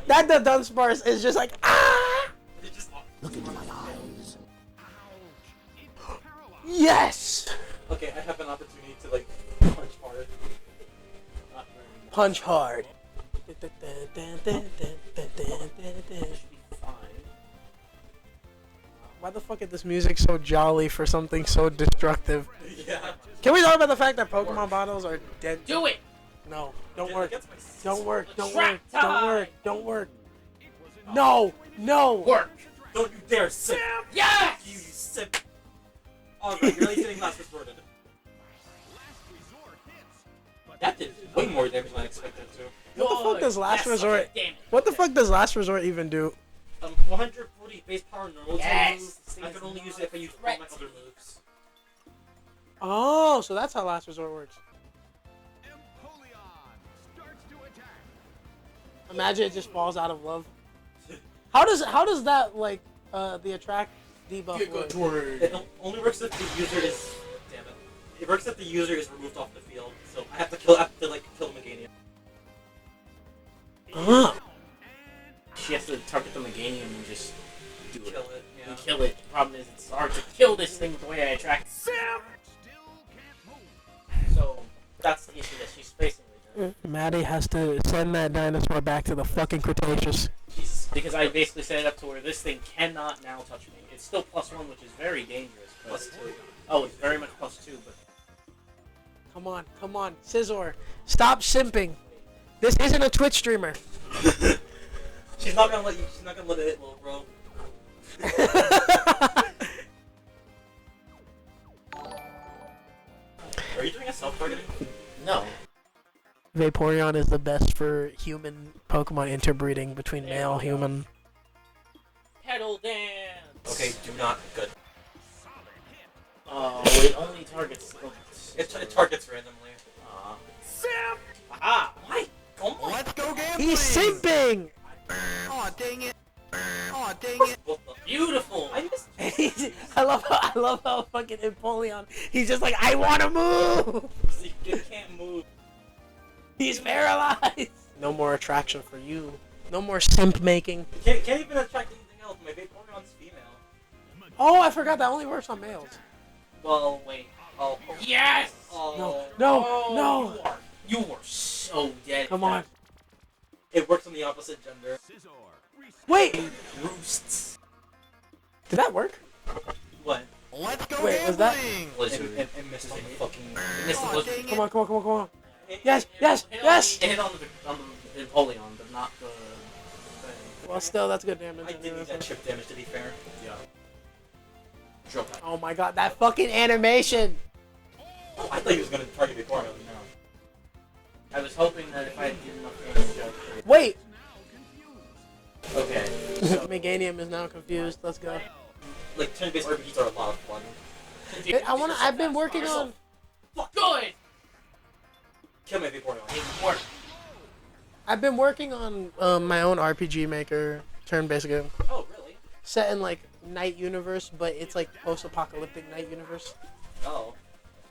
That the Dunsparce is just like ah! It's just... Look into my eyes. Yes! Okay, I have an opportunity to like punch hard. Punch hard. Why the fuck is this music so jolly for something so destructive? Yeah. Can we talk about the fact that Pokemon bottles are dead? Do it! No, don't work. Against my Don't work. Don't Track work. Don't time! work. Don't work. No! No! Work! Don't you dare sip! Yes! You sip! Alright, you're only getting last resorted. That did way more damage than I expected to. What the fuck does Last Yes, Resort? okay, damn it. What the fuck does Last Resort even do? 140 base power normal Yes! move. I can only use it if I use all my other moves. Oh, so that's how Last Resort works. Imagine it just falls out of love. How does that like the attract debuff work? It only works if the user is. Damn it! It works if the user is removed off the field. So I have to kill Meganium. She has to target the Meganium and just Kill it. Yeah. and kill it. The problem is it's hard to kill this thing the way I attract. So that's the issue that she's facing right now. Maddie has to send that dinosaur back to the fucking Cretaceous. Jesus, because I basically set it up to where this thing cannot now touch me. It's still +1, which is very dangerous. But +2. Oh, it's very much +2, but Come on, Scizor, stop simping. This isn't a Twitch streamer. She's not gonna let you. She's not gonna let it hit, little bro. Are you doing a self-targeting? no. Vaporeon is the best for human Pokemon interbreeding between male human. Pedal dance. Okay, do not. Good. Oh, it only targets. It targets randomly. Ah, why? Come on. Let's go gambling! He's simping. Aw, dang it. Aw, dang it. What the? Beautiful. I missed. I love how fucking Empoleon. He's just like, I want to move. You can't move. He's paralyzed. No more attraction for you. No more simp making. Can't even attract anything else. My Vaporeon's female. Oh, I forgot that only works on males. Well, wait. Oh. Yes. Oh. No, Oh, no. You are so dead. Come on. It works on the opposite gender. Wait, Roosts. did that work? What? Let's go Wait, was that- gambling! It misses on the fucking. Aw, dang Come it. on, come on, come on, come on. It- Yes, it- yes, yes. It hit on the Empoleon, but not the thing. Well, still, that's good damage. I did need that chip damage to be fair. Yeah. Drill Peck. Oh my god, that fucking animation. Oh, I thought he was gonna target Vaporeon. No. I was hoping that if I did enough damage, I would. Wait. Okay. So, Meganium is now confused. Let's go. Like turn-based RPGs are a lot of fun. I've been working on. Good. Kill my Vaporeon. It worked. I've been working on my own RPG maker turn-based game, Oh really? set in like Night Universe, but it's like post-apocalyptic Night Universe. Oh.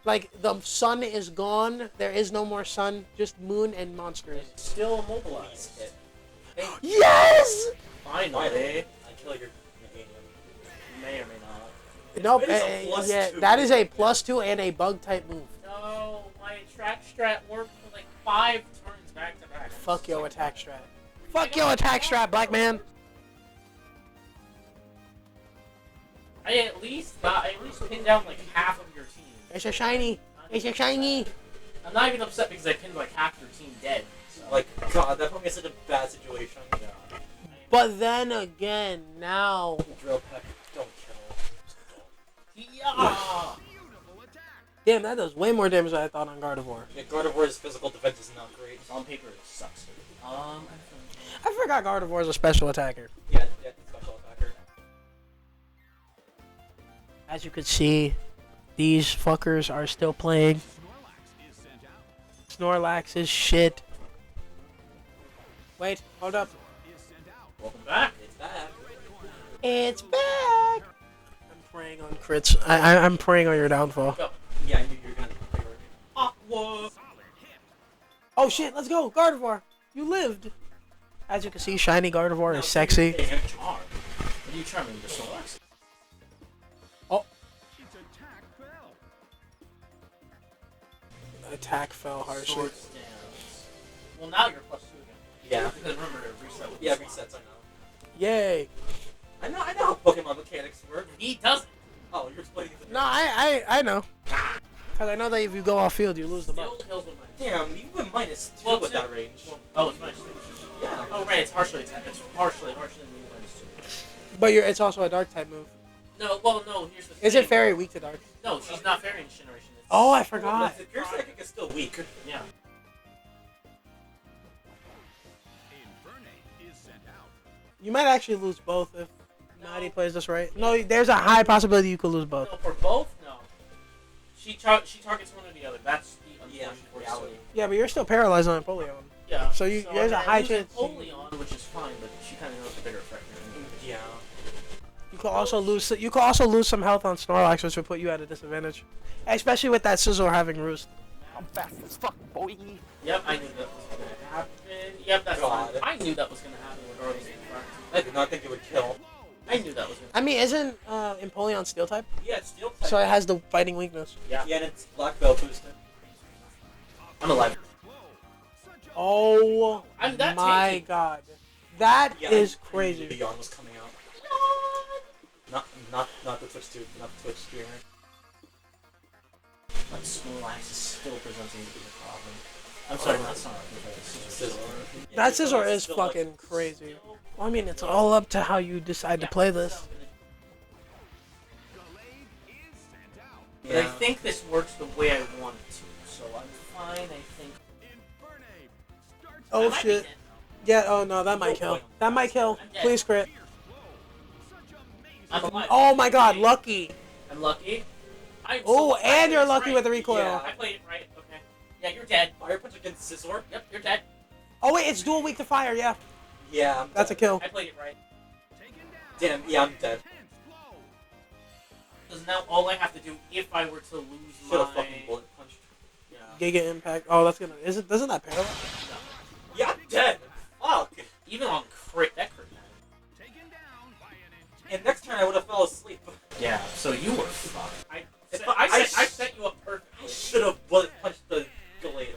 Like the sun is gone, there is no more sun, just moon and monsters. Still immobilized. Hey, Yes! finally. I kill your Meganium. May or may not. Nope. It is a plus Yeah, 2. that is a +2 and a bug type move. No, my attract strat worked for like 5 turns back to back. Fuck yo attack strat. Fuck yo attack strat, black man. I at least pinned down like half of your team. It's a shiny. It's a shiny. I'm not even upset because I pinned like half your team dead. So. Like God, that put me in such a bad situation. But then again, now. Drill Peck, don't kill. Yeah. Damn, that does way more damage than I thought on Gardevoir. Yeah, Gardevoir's physical defense is not great. On paper, it sucks. I forgot Gardevoir is a special attacker. Yeah, it's special attacker. As you could see, these fuckers are still playing. Snorlax is shit. Wait, hold up. Welcome back. It's bad. It's back! I'm praying on crits. I'm praying on your downfall. Go. Yeah, I knew you were gonna. Aqua. Oh shit, let's go! Gardevoir! You lived! As you can see, shiny Gardevoir is sexy. Hey, charm. What are you charming? The Snorlax? Oh. Attack fell harshly. Sword stance. Well, now you're +2 again. Yeah. Because remember to reset. With Yeah, this one. resets. I know. Yay! I know how Pokemon mechanics work. He doesn't. Oh, you're explaining it to me. No, I know. Cause I know that if you go off field, you lose the Still buff. kills with my. Damn, you went -2 Well, with two. that range. Oh, it's minus 2. Yeah. Oh, right. It's partially attack. It's partially minus 2. But it's also a dark type move. No, well, no. Here's the thing. Is it fairy weak to dark? No, she's not fairy in this generation. It's, Oh, I forgot. If your psychic is still weak. Yeah. You might actually lose both if Maddie plays this right. No, there's a high possibility you could lose both. No, for both, no. She targets one or the other. That's the Yeah, unfortunate reality. reality. Yeah, but you're still paralyzed on Empoleon. Yeah. So there's a high losing chance. Only on, which is fine, but she kind of knows the bigger effect. Yeah. You could also lose. You could also lose some health on Snorlax, which would put you at a disadvantage, especially with that Scizor having Roost. I'm fast as fuck, boy. Yep, I knew that was gonna happen. Yep, that's fine. I knew that was gonna happen regardless of the fact. I did not think it would kill. I knew that was gonna. I mean, isn't Empoleon Steel type? Yeah, it's steel type. So it has the fighting weakness. Yeah. Yeah, and it's black belt boosted. I'm alive. Oh I'm that my tanky. god, that Yeah, is I knew crazy. Beyond was coming out. Not the Twitch tube, not the Twitch streamer. But Snorlax is still presenting to be a problem. I'm sorry, not Snorlax. Scizor. That Scizor is Still fucking looks- crazy. Well, I mean, it's all up to how you decide to play this. But I think this works the way I want it to, so I'm fine. I think. Oh I might be shit. dead. Yeah. Oh no, that might kill. That might kill. Please crit. I'm alive. Oh my god, lucky. I'm lucky. Oh, I and played you're this lucky right. with the recoil. Yeah. I played it right. Okay. Yeah, you're dead. Fire punch against Scizor? Yep, you're dead. Oh wait, it's dual weak to fire. Yeah, Yeah, I'm that's a dead. kill. I played it right. Damn, yeah, I'm dead. Because now all I have to do, if I were to lose Should've my... fucking bullet punched. Yeah. Giga impact. Oh, that's gonna. Doesn't that paralyze? Yeah, I'm dead! Fuck! Even on crit, that crit mattered. And next turn I would've fell asleep. Yeah, so you were fucked. I set you up I perfectly. should've bullet punched the Gallade.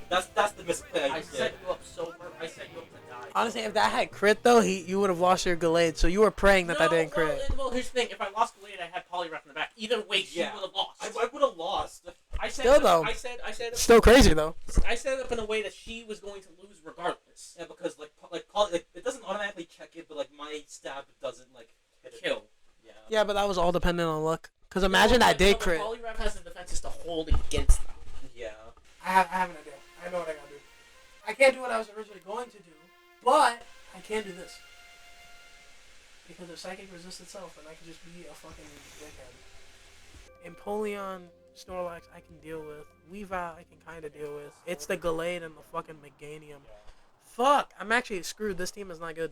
That's the misplay I I did. set you up so perfect. I set you up to die. Honestly, if that had crit though, you would have lost your Gallade. So you were praying that didn't crit. Well, here's the thing. If I lost Gallade, I had Polyref in the back. Either way, she Yeah. would have lost. I would've lost. I set Still, it up, though. I said Still crazy though. I set it up in a way that she was going to lose regardless. Yeah, because like it doesn't automatically check it, but like my stab doesn't like hit it. Kill. Yeah. Yeah, but that was all dependent on luck. Cause imagine that did crit. Polyref has the defenses to hold against them. Yeah. I have an idea. I know what I gotta do. I can't do what I was originally going to do, but I can do this. Because if Psychic resists itself, then I can just be a fucking dickhead. Empoleon, Snorlax, I can deal with. Weavile, I can kind of deal with. It's the Gallade and the fucking Meganium. Fuck! I'm actually screwed. This team is not good.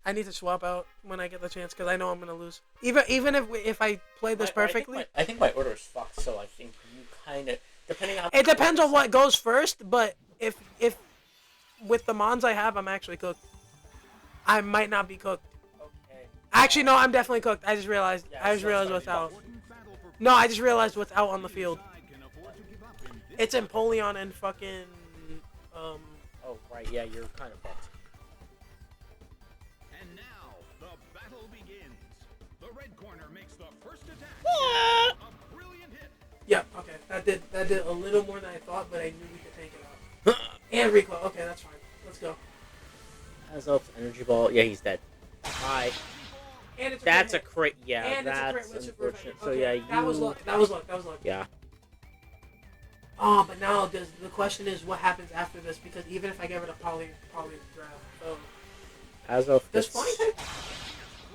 I need to swap out when I get the chance, because I know I'm gonna lose. Even if I play this perfectly. I think my order is fucked, so I think you kind of... Depending on how... It depends on what goes first, but if with the mons I have, I'm actually cooked. I might not be cooked. Okay. Actually, no, I'm definitely cooked. I just realized. Yeah, I just so realized sorry, what's out. boss. No, I just realized what's out on the field. It's Empoleon and fucking Oh, right, yeah, you're kind of fucked. And now the battle begins. The red corner makes the first attack. A brilliant hit. Yeah. Okay, that did a little more than I thought, but I knew we could take it out. And recoil. Okay, that's fine. Let's go. Azelf's energy ball. Yeah, he's dead. Hi. And it's That's a crit crit. Yeah, and that's it's a crit with super unfortunate. effect. So Okay, yeah, you. that was luck. That was luck. That was luck. Yeah. Oh, but now the question is what happens after this, because even if I get rid of polygraph, Azelf does gets. flying type?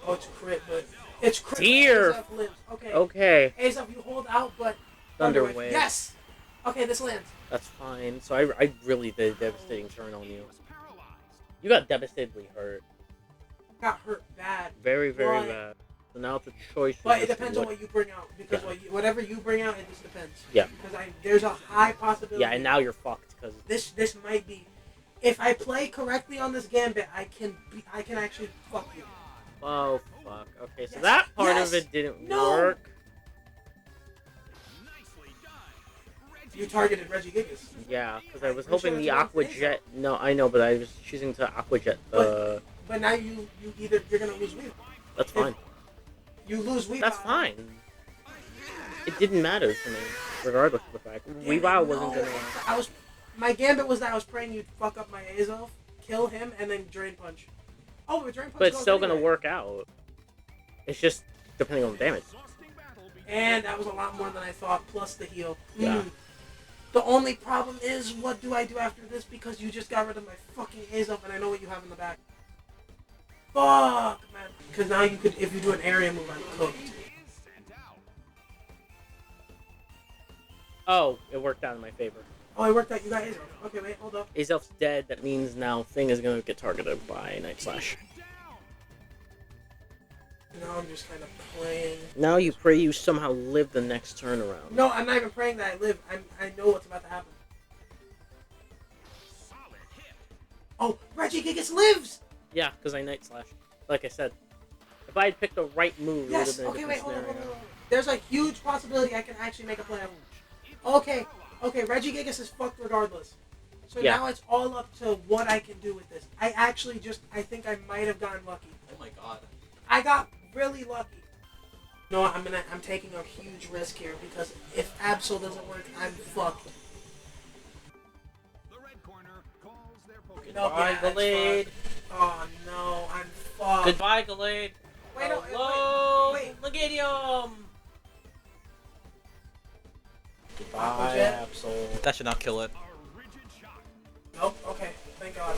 Oh, it's crit, but it's crit. Dear. Azov lives. Okay. Okay, Azov, you hold out, but Thunder Wave. Wave. Yes. Okay, this lands. that's fine. So I really did a devastating turn on you. You got devastatedly hurt. Got hurt bad. Very, very But- bad. So now it's a choice. But as it to depends on what you bring out, because Yeah. whatever you bring out, it just depends. Yeah. Because there's a high possibility. Yeah, and now you're fucked because. This might be. If I play correctly on this gambit, I can actually fuck you. Oh fuck. Okay, so Yes. that part Yes. of it didn't No. work. Nicely done. You targeted Regigigas. Yeah, because I was Pretty sure hoping the that's what Aqua it is. Jet. No, I know, but I was choosing to Aqua Jet. But now you're gonna lose Weave. That's fine. You lose Weave. That's fine. It didn't matter to me, regardless of the fact. Weavile wasn't gonna. My gambit was that I was praying you'd fuck up my Azov, kill him, and then Drain Punch. Oh, but Drain Punch. But it's goes still gonna anyway. work out. It's just depending on the damage. And that was a lot more than I thought, plus the heal. Yeah. The only problem is, what do I do after this? Because you just got rid of my fucking Azov, and I know what you have in the back. Fuck, man. Because now you could, if you do an area move, I'm cooked. Oh, it worked out in my favor. Oh, it worked out. You got Azelf. Okay, wait, hold up. Azelf's dead. That means now Thing is gonna get targeted by Night Slash. Now I'm just kind of playing. Now you pray you somehow live the next turn around. No, I'm not even praying that I live. I know what's about to happen. Oh, Regigigas lives! Yeah, because I Night Slash. Like I said. If I had picked the right move, Yes, it would okay, have been a wait, different hold on. scenario. There's a huge possibility I can actually make a play. Okay, Regigigas is fucked regardless. So Yeah. now it's all up to what I can do with this. I think I might have gotten lucky. Oh my god. I got really lucky. No, I'm taking a huge risk here because if Absol doesn't work, I'm fucked. The red corner calls their Pokémon. No, Goodbye, yeah, Gallade. Oh no, I'm fucked. Goodbye, Gallade. Wait, no, Hello, wait. Legadium. Goodbye, Aquajet. Absol. That should not kill it. A rigid shock. Nope. Okay, thank God.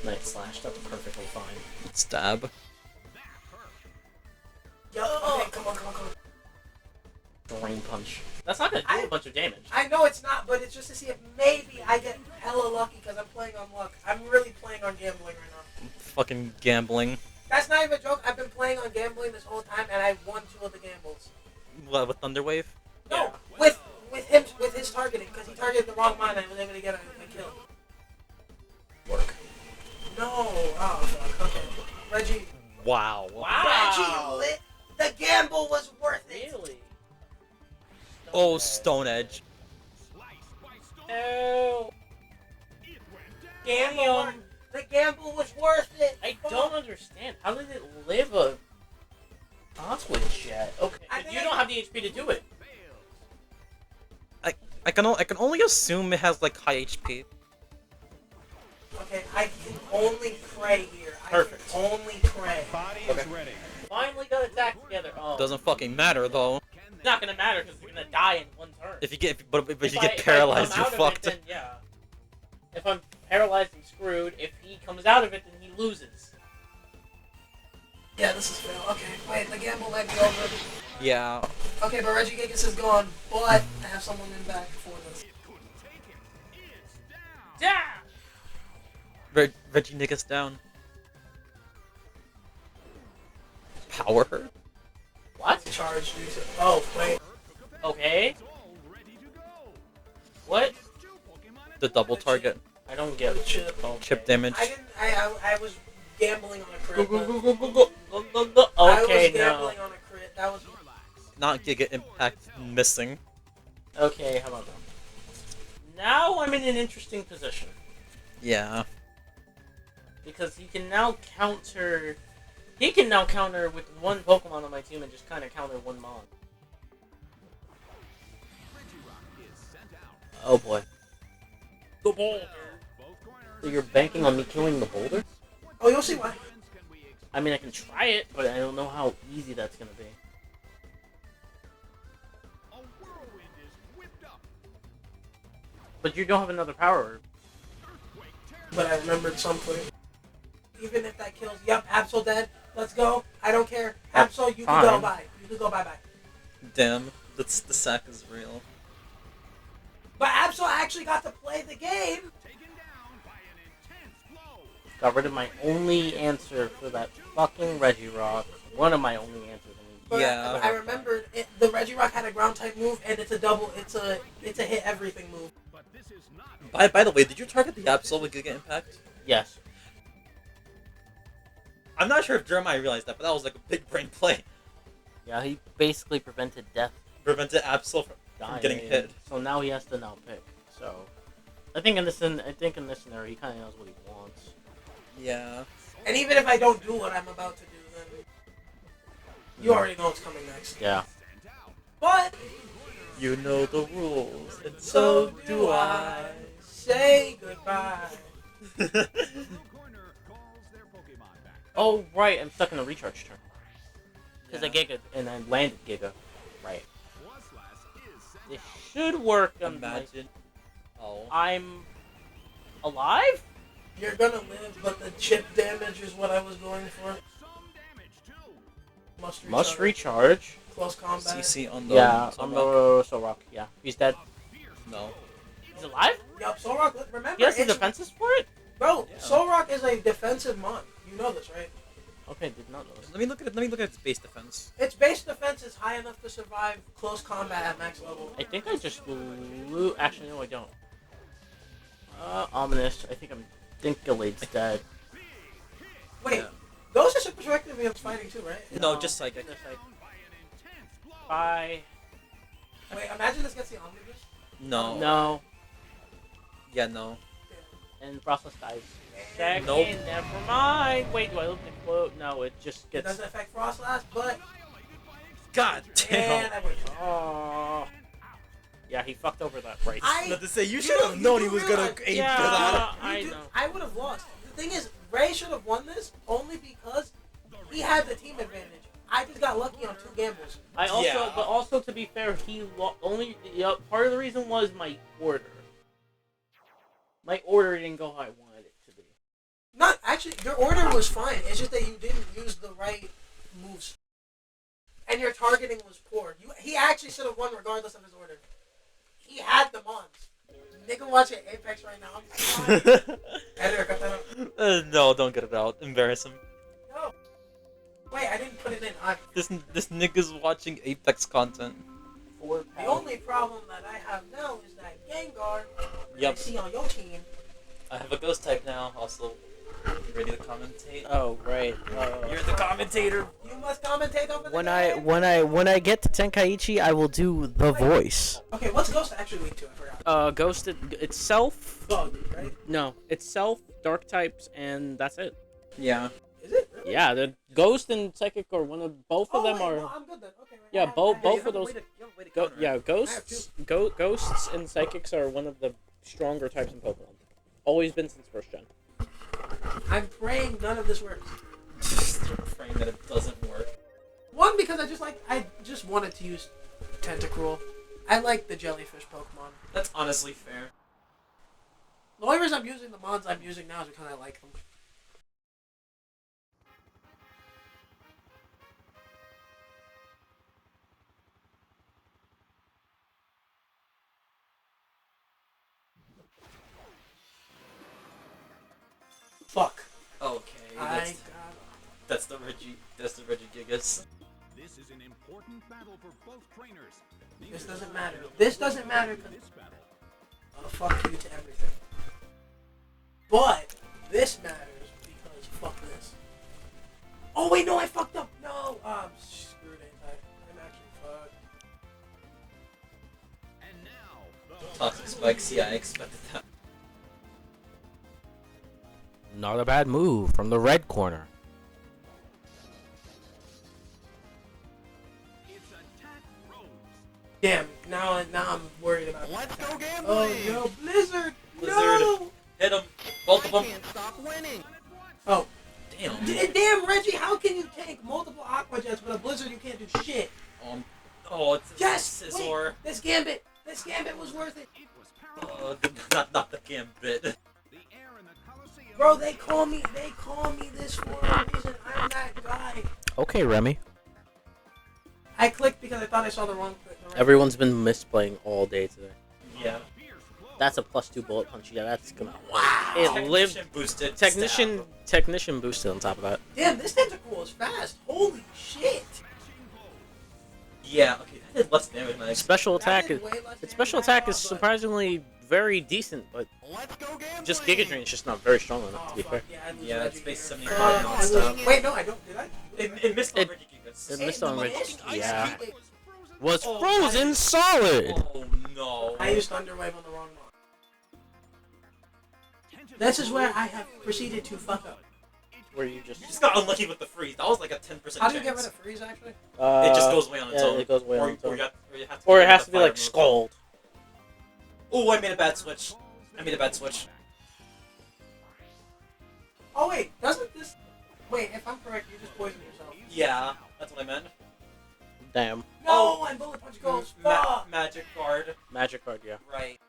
Night Slash, that's perfectly fine. Stab. That hurt. Yo, okay, come on. Brain Punch. That's not gonna do a bunch of damage. I know it's not, but it's just to see if maybe I get hella lucky because I'm playing on luck. I'm really playing on gambling right now. Fucking gambling. That's not even a joke. I've been playing on gambling this whole time, and I won 2 of the gambles. What, with Thunderwave? No, Yeah. with his targeting, because he targeted the wrong mine and I was able to get a kill. Work. No, oh fuck. Okay, Reggie. Wow. Wow. Reggie lit. The gamble was worth it. Really? Oh, Stone Edge. Sliced by Stone. Oh, It went down. Gamble. Damn. The gamble was worth it. I Fuck. don't understand. How did it live a Aquajet yet? Okay, I but think you I- don't have the HP to do it. Fails. I can only assume it has like high HP. Okay, I can only pray here. Perfect. I can only pray. Body Okay. is ready. Finally got attacked together. Oh, Doesn't fucking matter though. Can it's not gonna matter because you're gonna die in one turn. If you get if you I get paralyzed, come you're out of fucked. It, then, yeah. If I'm paralyzed, I'm screwed. If he comes out of it, then he loses. Yeah, this is fail. Okay, wait, the gamble might be over. Yeah. Okay, but Regigigas is gone, but I have someone in back for this. It couldn't take him. It's down. Yeah. Reggie niggas down. Power her. What? Charge due to. Oh, wait. Okay. It's all ready to go. What? Two Pokémon at The double target. I don't get it. Chip. Okay. Chip damage. I didn't. I was gambling on a crit. Go, but- go, go, go, go, go, go, go. I was Okay, no. gambling on a crit. That was. Not Giga Impact missing. Okay, how about that? Now I'm in an interesting position Yeah. because he can now counter. He can now counter with one Pokemon on my team and just kind of counter one Mon. Regirock is sent out. Oh boy. The boulder. Both corners. So you're banking on me killing the boulder? Oh, you'll see why. Can we expect I mean, I can try it, but I don't know how easy that's gonna be. a whirlwind is whipped up. But you don't have another power herb. Earthquake tears. But I remembered something. Even if that kills. Yep, Absol dead. Let's go. I don't care. That's Absol, you can go fine. bye. You can go bye bye. Damn. The sack is real. But Absol actually got to play the game. Taken down by an intense blow. Got rid of my only answer for that fucking Regirock. One of my only answers. But Yeah. I remembered the Regirock had a ground type move, and it's a double. It's a hit everything move. But this is not By the way, did you target the Absol with Giga Impact? Yes. I'm not sure if Jeremiah realized that, but that was like a big brain play. Yeah, he basically prevented death Prevented Absol from dying. getting hit. So now he has to now pick. So I think in this scenario he kind of knows what he wants. Yeah. And even if I don't do what I'm about to do, then you already know what's coming next. Yeah. sent out. But You know the rules, and so do I. Say goodbye. Blue corner calls their Pokémon back. Oh right, I'm stuck in a recharge turn because I Yeah. Giga and I landed Giga. Right. Waslass is sent This out. should work. Imagine. Oh. I'm alive. You're gonna live, but the chip damage is what I was going for. Some damage too. Must recharge. Close combat. CC on the Yeah, Solrock. on the Solrock. Yeah, he's dead. No. He's alive? Yup, Solrock, remember? He has the it's- defenses for it? Bro, Yeah. Solrock is a defensive mon. You know this, right? Okay, did not know this. Let me look at it. Let me look at its base defense. Its base defense is high enough to survive close combat at max level. I think I just actually, no, I don't. Ominous. I think Gallade's dead. Wait, Yeah. those are super effective against fighting too, right? No, just psychic. Just like, bye. Wait, imagine this gets the omnibus. No. No. Yeah, no. And Frostless dies. Second, Nope. never mind. Wait, do I look at quote? No, it just It gets. doesn't affect Frostlass, but God damn. and I win. Oh. Yeah, he fucked over that right. Not to say, you should know- have you known do he was gonna realize- aim Yeah. for that. I know. I would have lost. The thing is, Ray should have won this only because he had the team advantage. I just got lucky on 2 gambles. I also, Yeah. but also to be fair, he only. Part of the reason was my order. My order didn't go how I wanted it to be. Not actually, your order was fine. It's just that you didn't use the right moves, and your targeting was poor. He actually should have won regardless of his order. He had the mons. Nigga watching Apex right now. I'm sorry. Editor, cut that out. No, don't get it out. Embarrass him. No. Wait, I didn't put it in. This nigga's watching Apex content. The only problem that I have now is that Gengar I Yep. see on your team. I have a ghost type now. Also, you ready to commentate? Oh right. You're the commentator. You must commentate over the When game. when I get to Tenkaichi, I will do the voice. Okay, what's Ghost actually weak to? I forgot. Ghosted itself. Bug, right? No, itself, dark types, and that's it. Yeah. Is it? Really? Yeah, the ghost and psychic are one of both of them wait, are. no, I'm good then. Okay, wait, Yeah, I have- both I both have- of those. Ghosts. Ghosts and psychics are one of the stronger types in Pokemon. Always been since first gen. I'm praying none of this works. You're praying that it doesn't work. One, because I just wanted to use Tentacruel. I like the jellyfish Pokemon. That's honestly fair. The only reason I'm using the mons I'm using now is because I like them. Fuck. Okay. I That's the Regigigas. This is an important battle for both trainers. This doesn't matter. This doesn't matter. This battle. Fuck you to everything. But this matters because fuck this. Oh wait, no, I fucked up. No, screwed it. I'm actually fucked. And now, the Toxic Spikes. Yeah, I expected that. Not a bad move from the red corner. it's Attack Rose. Damn. Now I'm worried about. Let's go gambling! Oh no, Blizzard! Blizzard. No! Hit him. Both of I them. can't stop winning! Oh, Damn. damn, Reggie! How can you tank multiple Aqua Jets with a Blizzard? You can't do shit. Oh, it's Yes. Scizor. Wait, this Gambit was worth it. It was powerful. Not the Gambit. The air in the Colosseum. Bro, they call me this for a reason. I'm that guy. Okay, Remy. I clicked because I thought I saw the wrong. Everyone's been misplaying all day today. Yeah. That's a +2 bullet punch. Yeah, that's gonna. Wow. It lived. Technician boosted. Technician boosted on top of that. Damn, this Tentacruel is fast. Holy shit! Yeah. Okay, that did less damage than I expected. Special That attack. did way less Its special damage than I attack is thought, but- surprisingly very decent, but Let's go gambling! just Giga Drain is just not very strong enough Oh, to be fuck, fair. yeah, I lose Yeah, it's Reggie base here. 75 I lose- nonstop. Wait, no, I don't. Did I? It missed on It- Regigigas. It missed on Reg. missed? Yeah. It was frozen. Was Oh, frozen solid. Oh no. I used Thunderwave on the wrong one. This is where I have proceeded to fuck up. Where you just. You just got unlucky with the freeze. That was like a 10% How do chance. you get rid of freeze actually? It just goes away on its yeah, own. it goes away or, on its own. or you have to Or get it has the to be fire like move. Scald. Oh, I made a bad switch. Oh wait, doesn't this? Wait, if I'm correct, you just poisoned yourself. Yeah, that's what I meant. Damn. No, Oh. and bullet punch goes. Fuck. Magic card. Magic card, yeah. Right.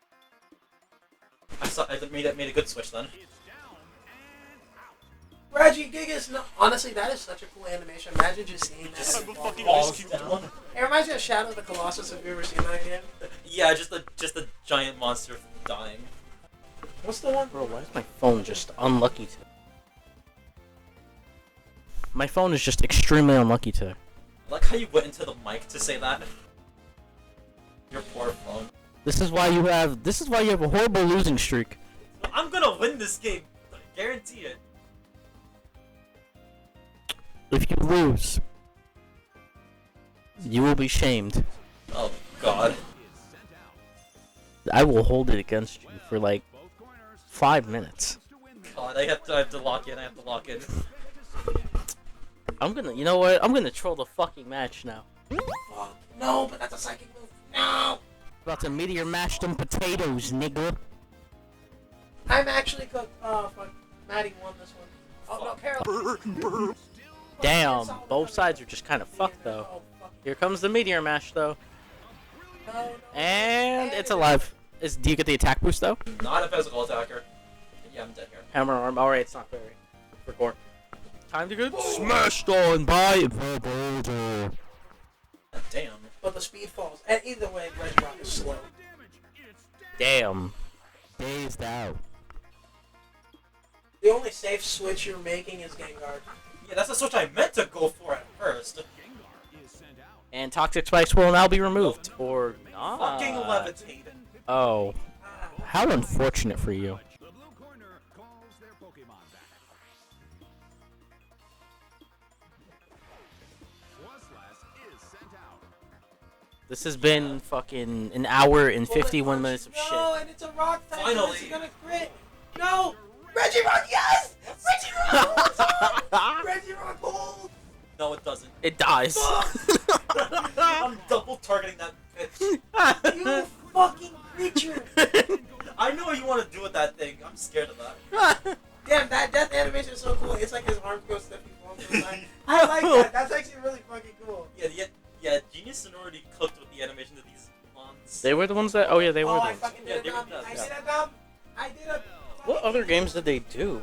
I made a good switch then. It's down and out. Reggie Gigas. No, honestly, that is such a cool animation. Imagine just seeing that. Just as a fucking ball. falls down. It reminds me of Shadow of the Colossus. Have you ever seen that game? Yeah, just the giant monster dying. What's the one? Bro, why is my phone just unlucky today? My phone is just extremely unlucky today. I like how you went into the mic to say that. Your poor phone. This is why you have a horrible losing streak. I'm gonna win this game. I guarantee it. If you lose, you will be shamed. Oh God. I will hold it against you for like 5 minutes. God, I have to lock in. You know what? I'm gonna troll the fucking match now. Fuck. No, but that's a psychic move. No. About to meteor mash them potatoes, nigga. I'm actually cooked. Oh, fuck. Maddie won this one. Oh, no, Carol. Damn, both sides are just kind of fucked though. Oh, fuck. Here comes the meteor mash though, No. and it's alive. Do you get the attack boost though? Not a physical attacker. Yeah, I'm dead here. Hammer arm. Alright, it's not very. For gore. Time to get smashed on by the boulder. Damn. But the speed falls. And either way, Red Rock is slow. Damn. Dazed out. The only safe switch you're making is Gengar. Yeah, that's the switch I meant to go for at first. And toxic spikes will now be removed, or not. Fucking levitate. Oh, how unfortunate for you. The blue corner calls their Pokemon back. Swaslass is sent out. This has been fucking an hour and 51 minutes of No, shit. and it's a rock type. Finally. It's gonna crit. No! Reggie Rock, yes! Reggie Rock! Reggie Rock hold! No, it doesn't. It dies. I'm double targeting that bitch. You fucking creature! I know what you want to do with that thing. I'm scared of that. Damn, that death animation is so cool. It's like his arms go stiff and falls to the side. I like that. That's actually really fucking cool. Yeah. Genius Sonority cooked with the animation of these mons. They were the ones that. Oh yeah, they were Oh, the I ones. fucking Yeah, did they a were dumb. the- I yeah. did a dumb. I did a. What other games did they do?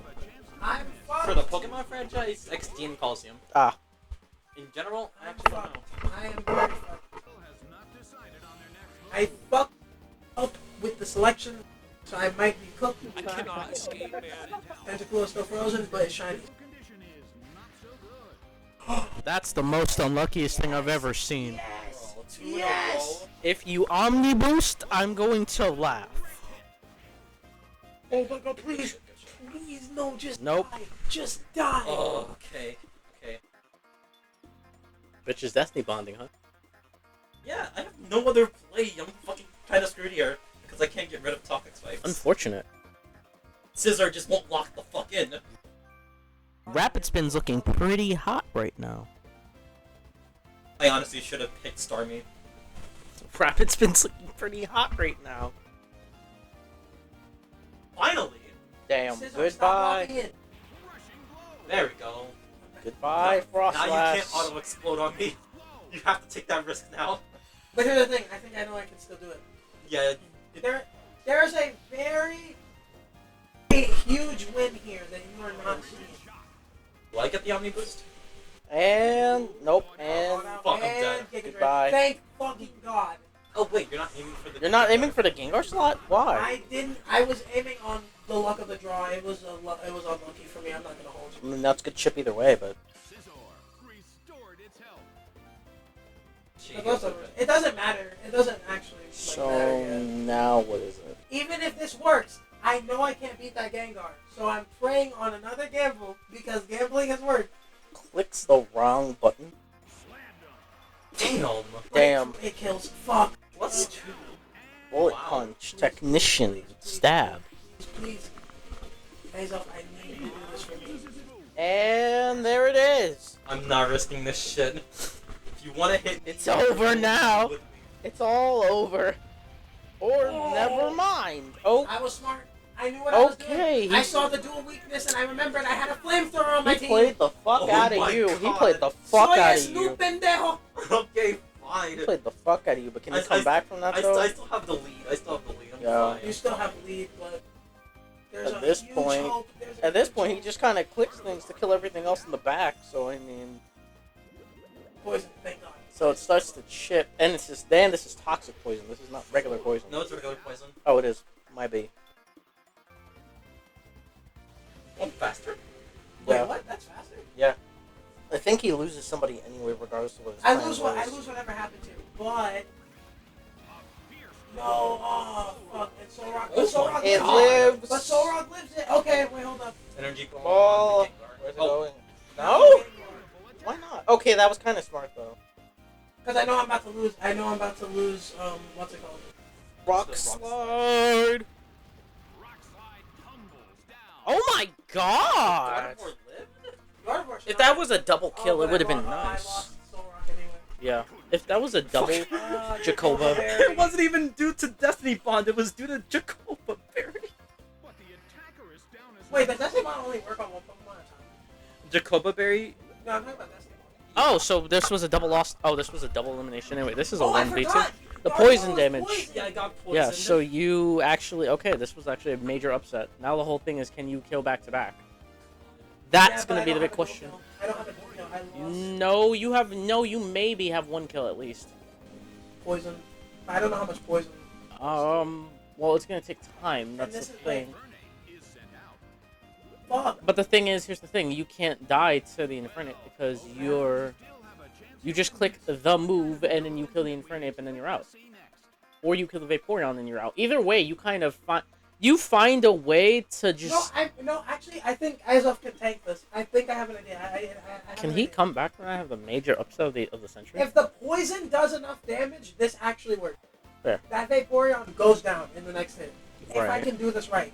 I'm fucked. For the Pokemon franchise, XD and Coliseum. Ah. In general, I I'm actually don't fucked. know. I am very fucked. Has not decided on their next I fucked up with the selection, so I might be cooked. I cannot escape it. Tentacle is still frozen, but it's shiny. Condition is not so good. That's the most unluckiest thing I've ever seen. Yes! Oh, two in a Yes! row. If you Omni Boost, I'm going to laugh. Oh my god, please! Please, no, just Nope. die. Just die! Oh, okay. Bitch is Destiny bonding, huh? Yeah, I have no other play. I'm fucking kind of screwed here because I can't get rid of toxic spikes. Unfortunate. Scissor just won't lock the fuck in. Rapid Spin's looking pretty hot right now. I honestly should have picked Starmie. Rapid Spin's looking pretty hot right now. Finally! Scissor, Damn. stop Goodbye. locking in. There we go. Goodbye, Frost Now you Lass. can't auto explode on me. You have to take that risk now. But here's the thing, I think I know I can still do it. Yeah. There's a very huge win here that you are not seeing. Do I get the Omni Boost? And nope. And Fuck, I'm And dead. Giga Drain. Goodbye. Thank fucking God. Oh wait, you're not aiming for the. you're not aiming for the Gengar slot? Why? I didn't. I was aiming on the luck of the draw. It was unlucky for me. I'm not gonna hold I you. mean, that's good chip either way, but Scizor restored its health. It doesn't matter. It doesn't actually matter yet. now what is it? Even if this works, I know I can't beat that Gengar. So I'm praying on another gamble because gambling has worked. Clicks the wrong button. Damn. Damn. It kills. Fuck. Plus 2. Bullet Wow. punch, technician, stab, Please. Face off. I need you to do this for me. and there it is. I'm not risking this shit. If you want to hit me, It's over now. with me. It's all over. Or never mind. Oh, I was smart. I knew what I was Okay, doing. I saw the dual weakness and I remembered I had a flamethrower on my he team. played the fuck Oh out my of you. He God. played the fuck Soy out es of nu you. pendejo. Okay, fine. He played the fuck out of you. But can you I come back from that I though? still have the lead. I'm Yeah. fine. You still have the lead, but There's At a this huge point- hope. There's a At this huge point, he hope. just kind of clicks things to kill everything else in the back. So I mean, Poison, thank God. so it starts to chip, and it's just then this is toxic poison. This is not regular poison. No, it's regular poison. Oh, it is. Might be. One faster. Wait, Yeah. what? That's faster? Yeah. I think he loses somebody anyway, regardless of what his I plan lose was. whatever happened to, but no, oh fuck, and Solrock. Oh, Solrock It lives. lives. But Solrock lives it. Okay, wait, hold up. Energy ball. Ball. Where's it Oh. going? No. Why not? Okay, that was kind of smart though. Because I know I'm about to lose. I know I'm about to lose. What's it called? Rock Rock slide. Rock slide tumbles down. Oh my god! God lived? Gardevoir If that was a double kill, but it would have I been lost- nice. I lost Solrock anyway. Yeah. If that was a double Jacoba. It wasn't even due to Destiny Bond. It was due to Jacoba Berry. But the attacker is down as Wait, does Destiny Bond only work on one Pokemon at a time? Jacoba Berry. No, I'm talking about Destiny Bond. Oh, so this was a double loss. Oh, this was a double elimination. Anyway, this is a Oh, I 1v2. forgot! The Gardevoir poison was damage. poisoned. Yeah, I got poisoned. Yeah, so you actually okay. This was actually a major upset. Now the whole thing is, can you kill back to back? That's Yeah, but gonna I be the don't big have a question. kill. I don't have a kill. I lost No, you have no. You maybe have one kill at least. poison. I don't know how much poison. Well, it's gonna take time. That's this the is thing. Infernape is sent out. Fuck. But the thing is, here's the thing: you can't die to the Infernape because you just click the move and then you kill the Infernape and then you're out, or you kill the Vaporeon and you're out. Either way, you kind of find a way to just. Actually, I think Azov can tank this. I think I have an idea. I have Can an he idea. come back when I have the major upset of the century? If the poison does enough damage, this actually works. Fair. That Vaporeon goes down in the next hit. If I Right. can do this right.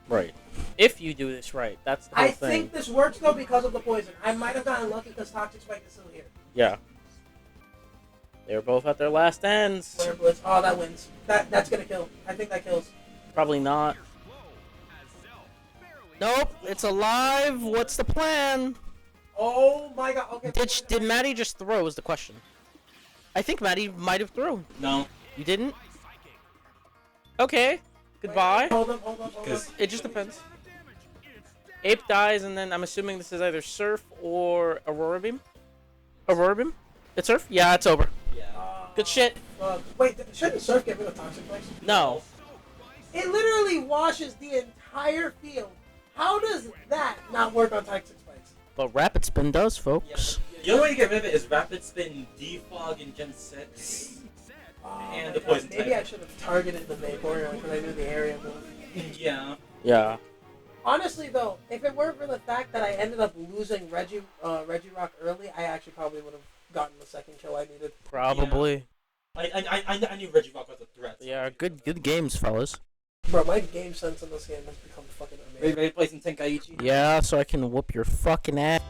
Right. If you do this right, that's the whole I thing. think this works though because of the poison. I might have gotten lucky because Toxic Spike is still here. Yeah. They're both at their last ends. Flare Blitz. Oh, that wins. That's gonna kill. I think that kills. Probably not. Nope, it's alive. What's the plan? Oh my god. Okay. Did Maddie just throw is the question. I think Maddie might have thrown. No. You didn't? Okay. Goodbye. Hold on, hold on. Because It just depends. Ape dies, and then I'm assuming this is either Surf or Aurora Beam. Aurora Beam? It's Surf? Yeah, it's over. yeah. Good shit. Wait, shouldn't Surf get rid of Toxic Spikes? No. It literally washes the entire field. How does that not work on Toxic Spikes? But Rapid Spin does, folks. The only way to get rid of it is Rapid Spin, Defog, and Gen 6. Oh, And my the God. poison Maybe type. I should have targeted the Vaporeon because I knew the area move. Yeah. Yeah. Honestly, though, if it weren't for the fact that I ended up losing Regirock early, I actually probably would have gotten the second kill I needed. Probably. I knew Regirock was a threat. Yeah, good games, fellas. Bro, my game sense in this game has become fucking amazing. Ready to play some Tenkaichi? Yeah, so I can whoop your fucking ass.